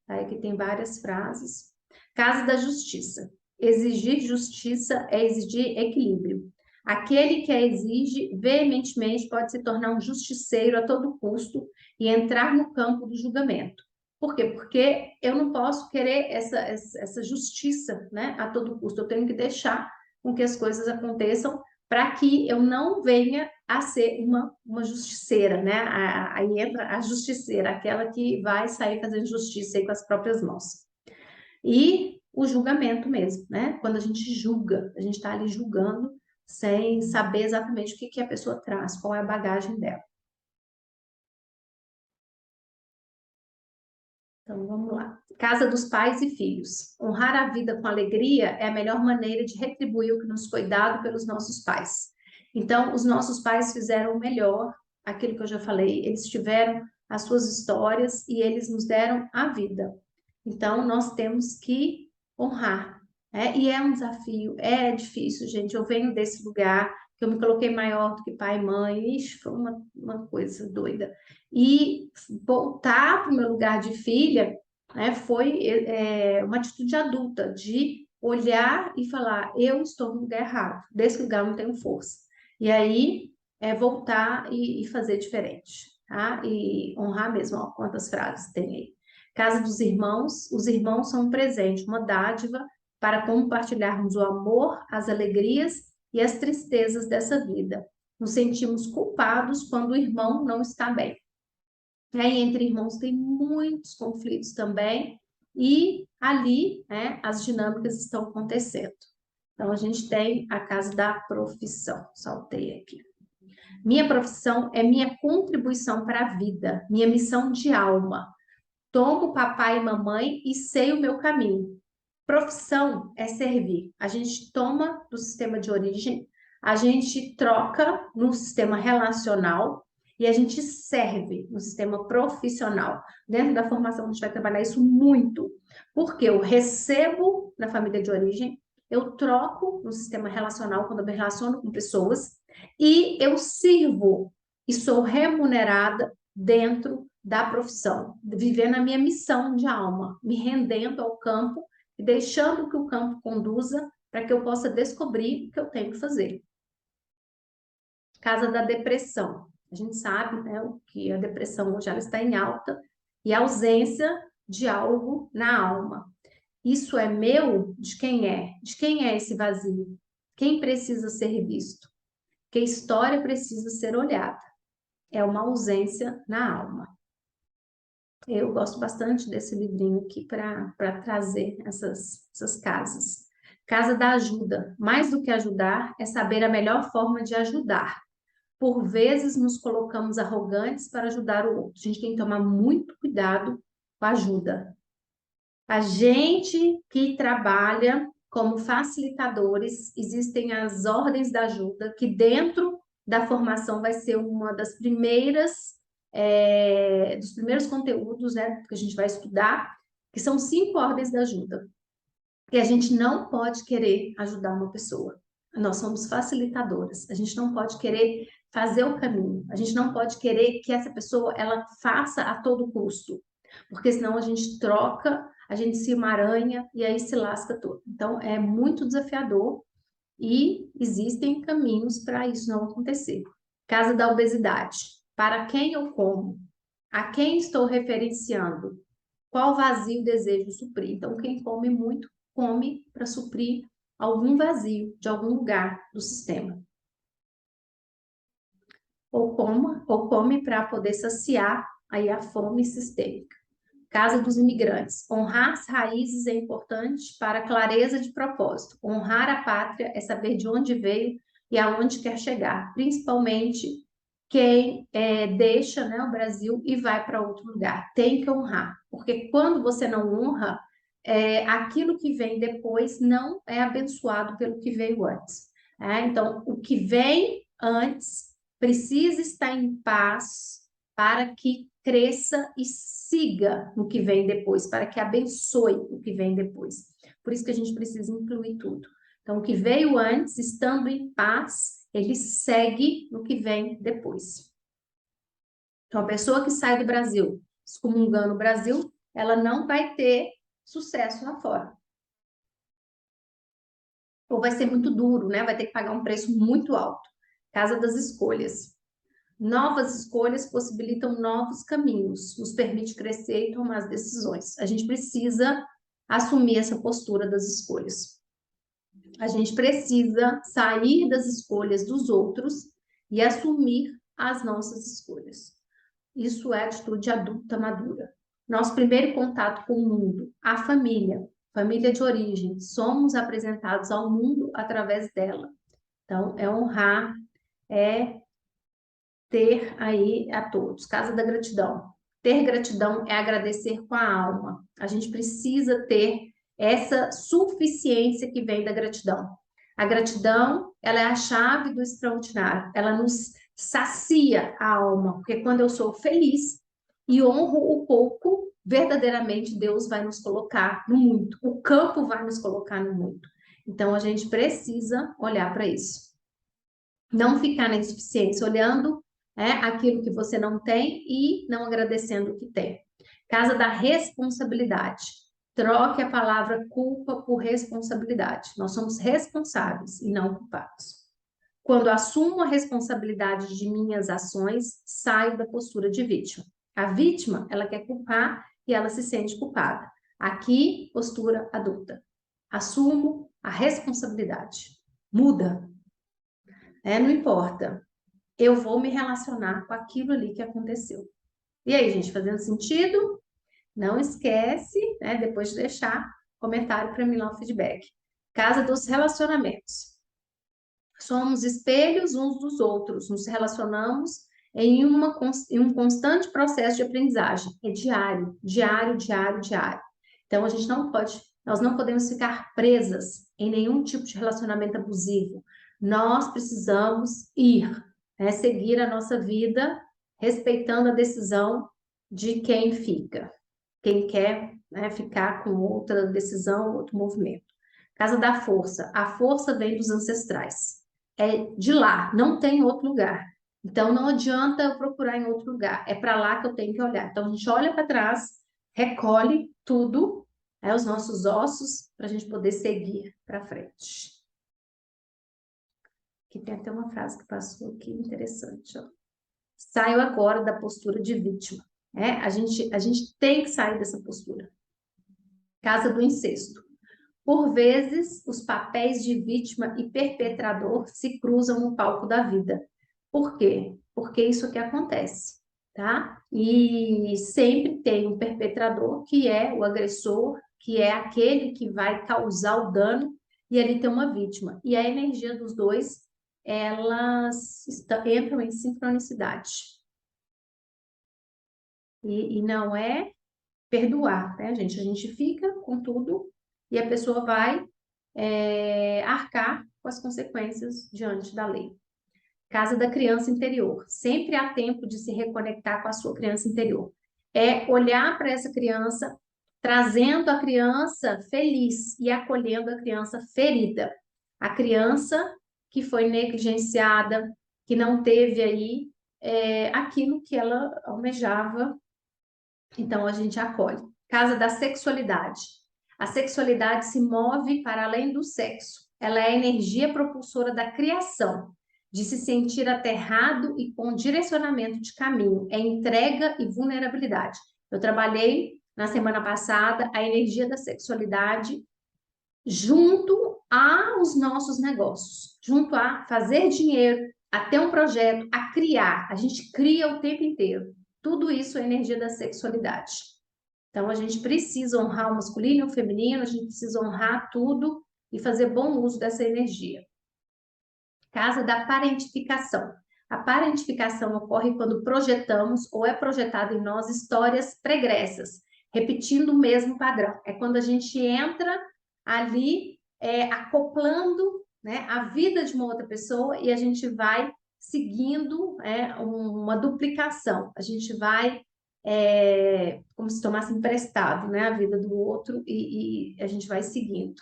Aí aqui tem várias frases. Casa da justiça. Exigir justiça é exigir equilíbrio. Aquele que a exige veementemente pode se tornar um justiceiro a todo custo e entrar no campo do julgamento. Por quê? Porque eu não posso querer essa justiça, né, a todo custo. Eu tenho que deixar com que as coisas aconteçam para que eu não venha a ser uma justiceira, né? Aí entra a justiceira, aquela que vai sair fazendo justiça aí com as próprias mãos. E o julgamento mesmo, né? Quando a gente julga, a gente está ali julgando sem saber exatamente o que a pessoa traz, qual é a bagagem dela. Então, vamos lá. Casa dos pais e filhos. Honrar a vida com alegria é a melhor maneira de retribuir o que nos foi dado pelos nossos pais. Então, os nossos pais fizeram o melhor, aquilo que eu já falei, eles tiveram as suas histórias e eles nos deram a vida. Então, nós temos que honrar E é um desafio, é difícil, gente. Eu venho desse lugar que eu me coloquei maior do que pai e mãe, ixi, foi uma coisa doida. E voltar para o meu lugar de filha, foi uma atitude adulta, de olhar e falar, eu estou no lugar errado, desse lugar eu não tenho força. E aí, voltar e fazer diferente, tá? E honrar mesmo, ó, quantas frases tem aí. Casa dos irmãos, os irmãos são um presente, uma dádiva, para compartilharmos o amor, as alegrias e as tristezas dessa vida. Nos sentimos culpados quando o irmão não está bem. Entre irmãos tem muitos conflitos também, e ali, as dinâmicas estão acontecendo. Então, a gente tem a casa da profissão, saltei aqui. Minha profissão é minha contribuição para a vida, minha missão de alma. Tomo papai e mamãe e sei o meu caminho. Profissão é servir. A gente toma do sistema de origem, a gente troca no sistema relacional e a gente serve no sistema profissional. Dentro da formação, a gente vai trabalhar isso muito, porque eu recebo na família de origem, eu troco no sistema relacional quando eu me relaciono com pessoas e eu sirvo e sou remunerada dentro da profissão, vivendo a minha missão de alma, me rendendo ao campo e deixando que o campo conduza para que eu possa descobrir o que eu tenho que fazer. Casa da depressão. A gente sabe, que a depressão hoje ela está em alta e a ausência de algo na alma. Isso é meu? De quem é? De quem é esse vazio? Quem precisa ser visto? Que história precisa ser olhada? É uma ausência na alma. Eu gosto bastante desse livrinho aqui para trazer essas casas. Casa da ajuda. Mais do que ajudar, é saber a melhor forma de ajudar. Por vezes nos colocamos arrogantes para ajudar o outro. A gente tem que tomar muito cuidado com a ajuda. A gente que trabalha como facilitadores, existem as ordens da ajuda, que dentro da formação vai ser uma das primeiras dos primeiros conteúdos, que a gente vai estudar, que são 5 ordens da ajuda. E a gente não pode querer ajudar uma pessoa. Nós somos facilitadoras. A gente não pode querer fazer o caminho. A gente não pode querer que essa pessoa ela faça a todo custo, porque senão a gente troca, a gente se emaranha e aí se lasca todo. Então é muito desafiador e existem caminhos para isso não acontecer. Casa da obesidade. Para quem eu como? A quem estou referenciando? Qual vazio desejo suprir? Então, quem come muito, come para suprir algum vazio de algum lugar do sistema. Ou come para poder saciar aí a fome sistêmica. Casa dos imigrantes. Honrar as raízes é importante para a clareza de propósito. Honrar a pátria é saber de onde veio e aonde quer chegar, principalmente quem deixa, o Brasil e vai para outro lugar. Tem que honrar, porque quando você não honra, aquilo que vem depois não é abençoado pelo que veio antes. Então, o que vem antes precisa estar em paz para que cresça e siga no que vem depois, para que abençoe o que vem depois. Por isso que a gente precisa incluir tudo. Então, o que veio antes, estando em paz, ele segue no que vem depois. Então, a pessoa que sai do Brasil, excomungando o Brasil, ela não vai ter sucesso lá fora. Ou vai ser muito duro, Vai ter que pagar um preço muito alto. Casa das escolhas. Novas escolhas possibilitam novos caminhos, nos permite crescer e tomar as decisões. A gente precisa assumir essa postura das escolhas. A gente precisa sair das escolhas dos outros e assumir as nossas escolhas. Isso é atitude adulta madura. Nosso primeiro contato com o mundo, a família de origem. Somos apresentados ao mundo através dela. Então, é honrar, é ter aí a todos. Casa da gratidão. Ter gratidão é agradecer com a alma. A gente precisa ter essa suficiência que vem da gratidão. A gratidão, ela é a chave do extraordinário. Ela nos sacia a alma, porque quando eu sou feliz e honro o pouco, verdadeiramente Deus vai nos colocar no muito, o campo vai nos colocar no muito. Então a gente precisa olhar para isso. Não ficar na insuficiência, olhando aquilo que você não tem e não agradecendo o que tem. Casa da responsabilidade. Troque a palavra culpa por responsabilidade. Nós somos responsáveis e não culpados. Quando assumo a responsabilidade de minhas ações, saio da postura de vítima. A vítima, ela quer culpar e ela se sente culpada. Aqui, postura adulta. Assumo a responsabilidade. Muda. Não importa. Eu vou me relacionar com aquilo ali que aconteceu. E aí, gente, fazendo sentido? Não esquece, depois de deixar comentário para mim lá no feedback. Casa dos relacionamentos. Somos espelhos uns dos outros, nos relacionamos em um constante processo de aprendizagem. É diário, diário, diário, diário. Então, nós não podemos ficar presas em nenhum tipo de relacionamento abusivo. Nós precisamos seguir a nossa vida respeitando a decisão de quem fica, quem quer ficar com outra decisão, outro movimento. Casa da força. A força vem dos ancestrais. É de lá, não tem outro lugar. Então, não adianta eu procurar em outro lugar. É para lá que eu tenho que olhar. Então, a gente olha para trás, recolhe tudo, os nossos ossos, para a gente poder seguir para frente. Aqui tem até uma frase que passou aqui interessante. Ó. Saio agora da postura de vítima. A gente tem que sair dessa postura. Casa do incesto. Por vezes, os papéis de vítima e perpetrador se cruzam no palco da vida. Por quê? Porque isso que acontece, tá? E sempre tem um perpetrador, que é o agressor, que é aquele que vai causar o dano, e ali tem uma vítima. E a energia dos dois, elas entram em sincronicidade. E não é perdoar, né, gente? A gente fica com tudo e a pessoa vai arcar com as consequências diante da lei. Casa da criança interior. Sempre há tempo de se reconectar com a sua criança interior. É olhar para essa criança, trazendo a criança feliz e acolhendo a criança ferida. A criança que foi negligenciada, que não teve aí aquilo que ela almejava. Então, a gente acolhe. Casa da sexualidade. A sexualidade se move para além do sexo. Ela é a energia propulsora da criação, de se sentir aterrado e com direcionamento de caminho. É entrega e vulnerabilidade. Eu trabalhei na semana passada a energia da sexualidade junto aos nossos negócios, junto a fazer dinheiro, a ter um projeto, a criar. A gente cria o tempo inteiro. Tudo isso é energia da sexualidade. Então, a gente precisa honrar o masculino e o feminino, a gente precisa honrar tudo e fazer bom uso dessa energia. Casa da parentificação. A parentificação ocorre quando projetamos ou é projetado em nós histórias pregressas, repetindo o mesmo padrão. É quando a gente entra ali acoplando a vida de uma outra pessoa e a gente vai seguindo uma duplicação. A gente vai como se tomasse emprestado a vida do outro e a gente vai seguindo.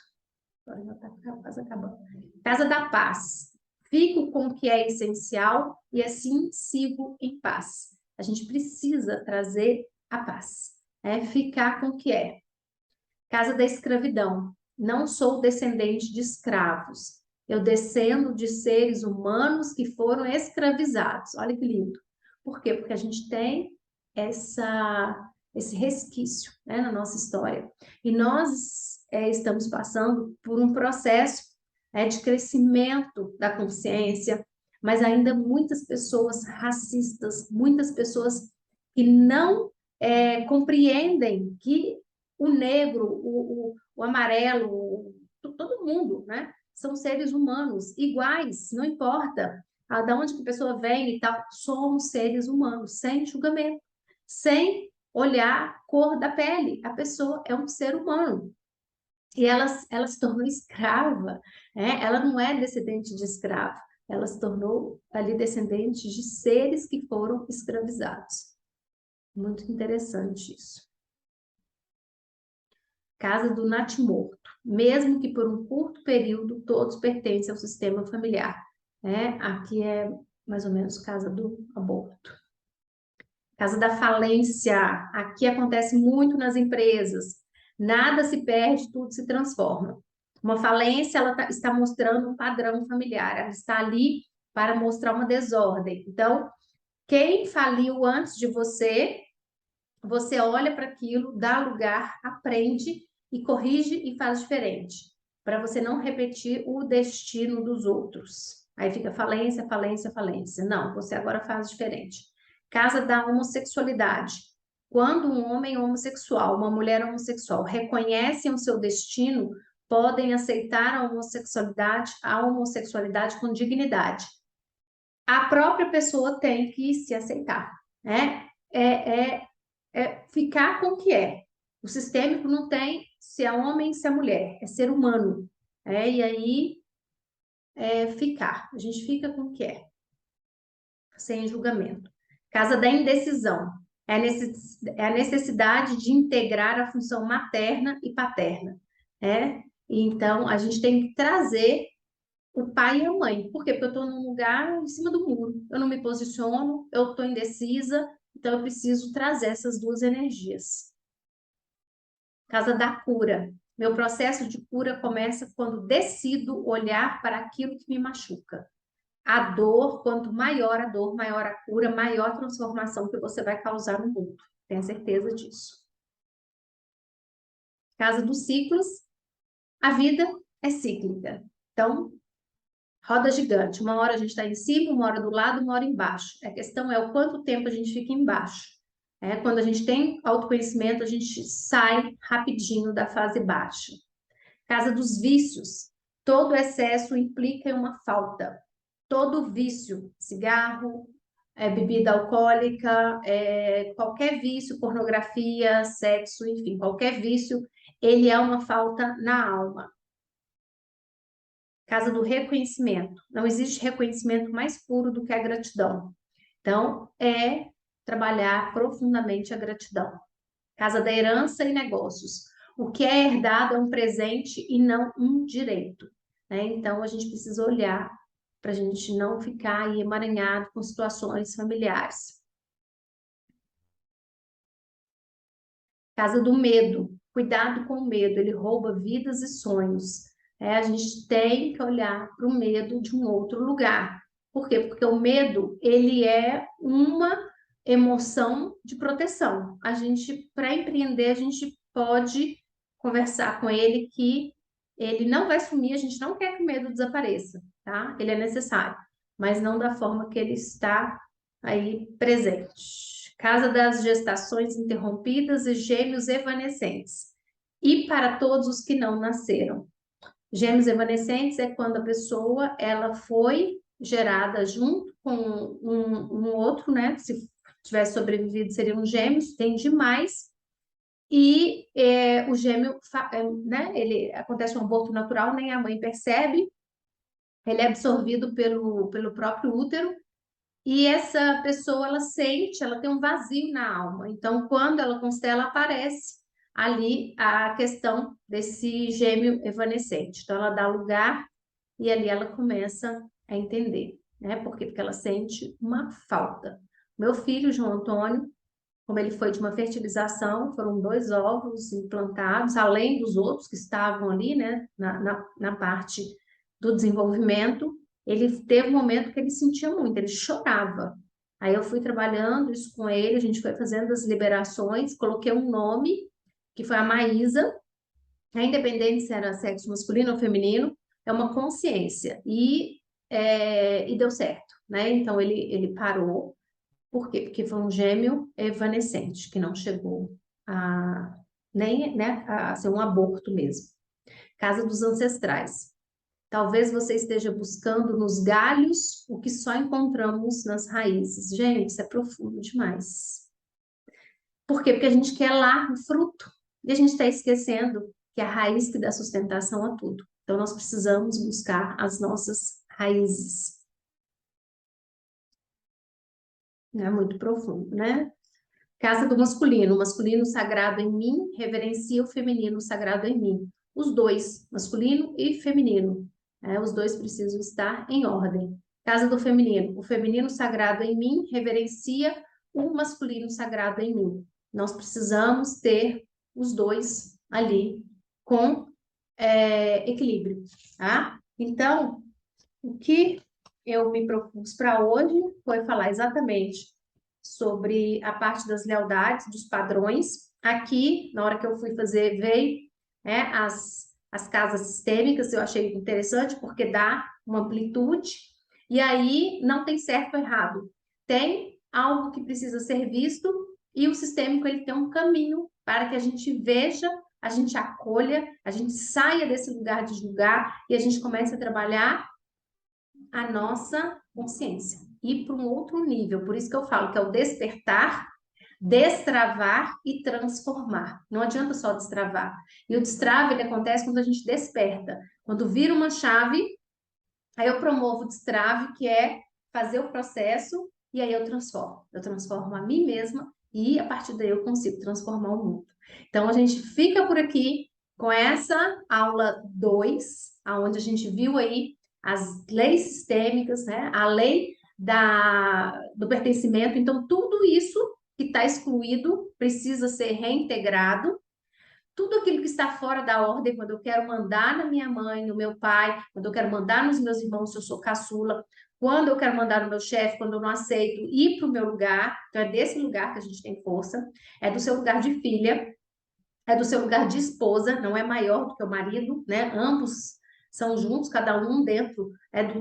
Agora já está quase acabando. Casa da paz. Fico com o que é essencial e assim sigo em paz. A gente precisa trazer a paz. Ficar com o que é. Casa da escravidão. Não sou descendente de escravos. Eu descendo de seres humanos que foram escravizados. Olha que lindo. Por quê? Porque a gente tem esse resquício na nossa história. E nós estamos passando por um processo de crescimento da consciência, mas ainda muitas pessoas racistas, muitas pessoas que não compreendem que o negro, o amarelo, todo mundo, são seres humanos iguais, não importa de onde que a pessoa vem e tal, somos seres humanos, sem julgamento, sem olhar a cor da pele. A pessoa é um ser humano. E ela se tornou escrava, ela não é descendente de escravo, ela se tornou ali descendente de seres que foram escravizados. Muito interessante isso. Casa do natimorto. Mesmo que por um curto período, todos pertencem ao sistema familiar. Né? Aqui é mais ou menos casa do aborto. Casa da falência. Aqui acontece muito nas empresas. Nada se perde, tudo se transforma. Uma falência, ela está mostrando um padrão familiar. Ela está ali para mostrar uma desordem. Então, quem faliu antes de você, você olha para aquilo, dá lugar, aprende e corrige e faz diferente, para você não repetir o destino dos outros. Aí fica falência, falência, falência. Não, você agora faz diferente. Casa da homossexualidade. Quando um homem homossexual, uma mulher homossexual reconhecem o seu destino, podem aceitar a homossexualidade com dignidade. A própria pessoa tem que se aceitar, né? Ficar com o que é. O sistêmico não tem se é homem, se é mulher, é ser humano. E aí ficar. A gente fica com o que é, sem julgamento. Casa da indecisão. É a necessidade de integrar a função materna e paterna. Então, a gente tem que trazer o pai e a mãe. Por quê? Porque eu estou num lugar em cima do muro. Eu não me posiciono, eu estou indecisa, então eu preciso trazer essas duas energias. Casa da cura. Meu processo de cura começa quando decido olhar para aquilo que me machuca. A dor, quanto maior a dor, maior a cura, maior a transformação que você vai causar no mundo. Tenha certeza disso. Casa dos ciclos. A vida é cíclica. Então, roda gigante. Uma hora a gente está em cima, uma hora do lado, uma hora embaixo. A questão é o quanto tempo a gente fica embaixo. Quando a gente tem autoconhecimento, a gente sai rapidinho da fase baixa. Casa dos vícios. Todo excesso implica em uma falta. Todo vício, cigarro, bebida alcoólica, qualquer vício, pornografia, sexo, enfim, qualquer vício, ele é uma falta na alma. Casa do reconhecimento. Não existe reconhecimento mais puro do que a gratidão. Então, trabalhar profundamente a gratidão. Casa da herança e negócios. O que é herdado é um presente e não um direito. Então, a gente precisa olhar para a gente não ficar aí emaranhado com situações familiares. Casa do medo. Cuidado com o medo, ele rouba vidas e sonhos. A gente tem que olhar para o medo de um outro lugar. Por quê? Porque o medo, ele é uma emoção de proteção. A gente, para empreender, a gente pode conversar com ele que ele não vai sumir, a gente não quer que o medo desapareça, tá? Ele é necessário, mas não da forma que ele está aí presente. Casa das gestações interrompidas e gêmeos evanescentes. E para todos os que não nasceram. Gêmeos evanescentes é quando a pessoa ela foi gerada junto com um outro, né? Se tivesse sobrevivido, seriam gêmeos, tem demais. E o gêmeo, né? Ele acontece um aborto natural, nem a mãe percebe. Ele é absorvido pelo próprio útero. E essa pessoa, ela sente, ela tem um vazio na alma. Então, quando ela constela, aparece ali a questão desse gêmeo evanescente. Então, ela dá lugar e ali ela começa a entender, né? Por quê? Porque ela sente uma falta. Meu filho, João Antônio, como ele foi de uma fertilização, foram 2 óvulos implantados, além dos outros que estavam ali, né? Na parte do desenvolvimento, ele teve um momento que ele sentia muito, ele chorava. Aí eu fui trabalhando isso com ele, a gente foi fazendo as liberações, coloquei um nome, que foi a Maísa, independente se era sexo masculino ou feminino, é uma consciência. E deu certo, né? Então ele parou. Por quê? Porque foi um gêmeo evanescente, que não chegou a nem, né, a ser um aborto mesmo. Casa dos ancestrais. Talvez você esteja buscando nos galhos o que só encontramos nas raízes. Gente, isso é profundo demais. Por quê? Porque a gente quer lá o fruto. E a gente está esquecendo que é a raiz que dá sustentação a tudo. Então, nós precisamos buscar as nossas raízes. É muito profundo, né? Casa do masculino, o masculino sagrado em mim reverencia o feminino sagrado em mim. Os dois, masculino e feminino, os dois precisam estar em ordem. Casa do feminino, o feminino sagrado em mim reverencia o masculino sagrado em mim. Nós precisamos ter os dois ali com equilíbrio, tá? Então, o que eu me propus para hoje foi falar exatamente sobre a parte das lealdades, dos padrões. Aqui, na hora que eu fui fazer, veio as casas sistêmicas, eu achei interessante porque dá uma amplitude, e aí não tem certo ou errado. Tem algo que precisa ser visto, e o sistêmico ele tem um caminho para que a gente veja, a gente acolha, a gente saia desse lugar de julgar e a gente comece a trabalhar a nossa consciência, ir para um outro nível. Por isso que eu falo que é o despertar, destravar e transformar. Não adianta só destravar. E o destrave ele acontece quando a gente desperta. Quando vira uma chave, aí eu promovo o destrave, que é fazer o processo, e aí eu transformo. Eu transformo a mim mesma e a partir daí eu consigo transformar o mundo. Então a gente fica por aqui com essa aula 2, onde a gente viu aí as leis sistêmicas, né? A lei do pertencimento. Então tudo isso que está excluído precisa ser reintegrado. Tudo aquilo que está fora da ordem, quando eu quero mandar na minha mãe, no meu pai, quando eu quero mandar nos meus irmãos, se eu sou caçula, quando eu quero mandar no meu chefe, quando eu não aceito ir para o meu lugar, então é desse lugar que a gente tem força, é do seu lugar de filha, é do seu lugar de esposa, não é maior do que o marido, né? Ambos são juntos, cada um dentro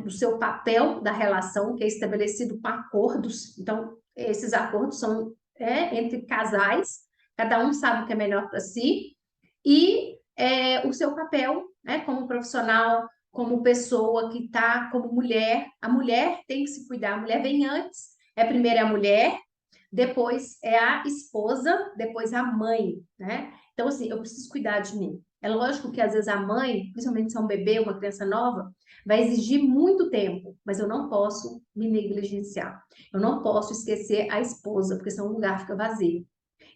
do seu papel da relação, que é estabelecido com acordos. Então, esses acordos são entre casais, cada um sabe o que é melhor para si, e o seu papel, né, como profissional, como pessoa que está, como mulher. A mulher tem que se cuidar, a mulher vem antes, primeiro é a mulher, depois é a esposa, depois a mãe, né? Então, assim, eu preciso cuidar de mim. É lógico que às vezes a mãe, principalmente se é um bebê, uma criança nova, vai exigir muito tempo, mas eu não posso me negligenciar. Eu não posso esquecer a esposa, porque senão o lugar fica vazio.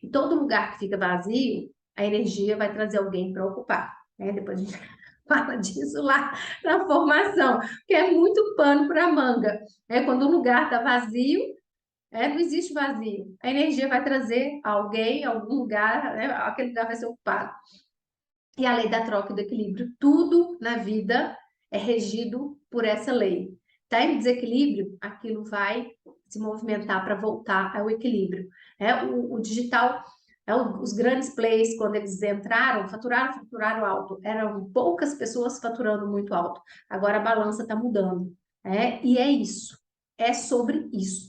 E todo lugar que fica vazio, a energia vai trazer alguém para ocupar, né? Depois a gente fala disso lá na formação, porque é muito pano para manga. Quando o lugar está vazio, não existe vazio. A energia vai trazer alguém, algum lugar, né? Aquele lugar vai ser ocupado. E a lei da troca e do equilíbrio, tudo na vida é regido por essa lei. Está em desequilíbrio, aquilo vai se movimentar para voltar ao equilíbrio. O digital, os grandes players, quando eles entraram, faturaram alto. Eram poucas pessoas faturando muito alto. Agora a balança está mudando. E é isso. É sobre isso.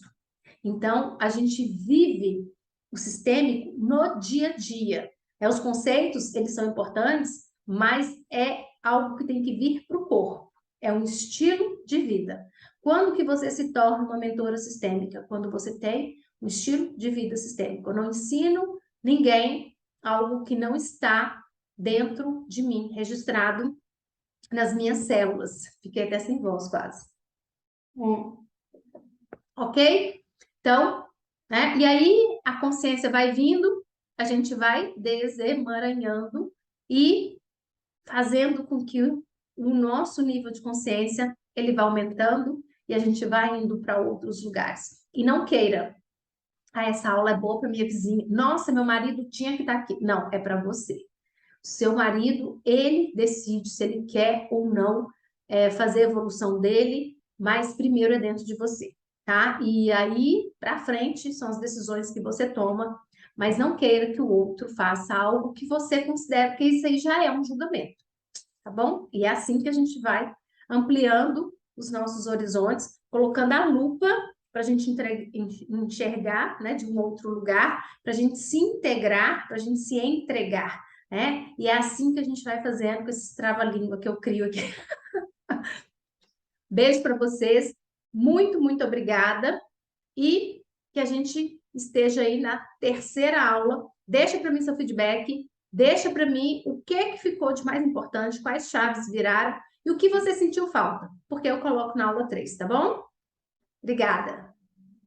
Então, a gente vive o sistêmico no dia a dia. Os conceitos, eles são importantes, mas é algo que tem que vir para o corpo. É um estilo de vida. Quando que você se torna uma mentora sistêmica? Quando você tem um estilo de vida sistêmico. Eu não ensino ninguém algo que não está dentro de mim, registrado nas minhas células. Fiquei até sem voz quase. Ok? Então, né? E aí a consciência vai vindo, a gente vai desemaranhando e fazendo com que o nosso nível de consciência ele vá aumentando e a gente vai indo para outros lugares. E não queira, essa aula é boa para minha vizinha. Nossa, meu marido tinha que estar aqui. Não, é para você. Seu marido, ele decide se ele quer ou não fazer a evolução dele, mas primeiro é dentro de você, tá? E aí, para frente, são as decisões que você toma, mas não queira que o outro faça algo que você considera que isso aí já é um julgamento, tá bom? E é assim que a gente vai ampliando os nossos horizontes, colocando a lupa para a gente enxergar, né, de um outro lugar, para a gente se integrar, para a gente se entregar, né? E é assim que a gente vai fazendo com esse trava-língua que eu crio aqui. Beijo para vocês, muito, muito obrigada e que a gente esteja aí na terceira aula. Deixa para mim seu feedback, deixa para mim o que ficou de mais importante, quais chaves viraram e o que você sentiu falta, porque eu coloco na aula 3, tá bom? Obrigada!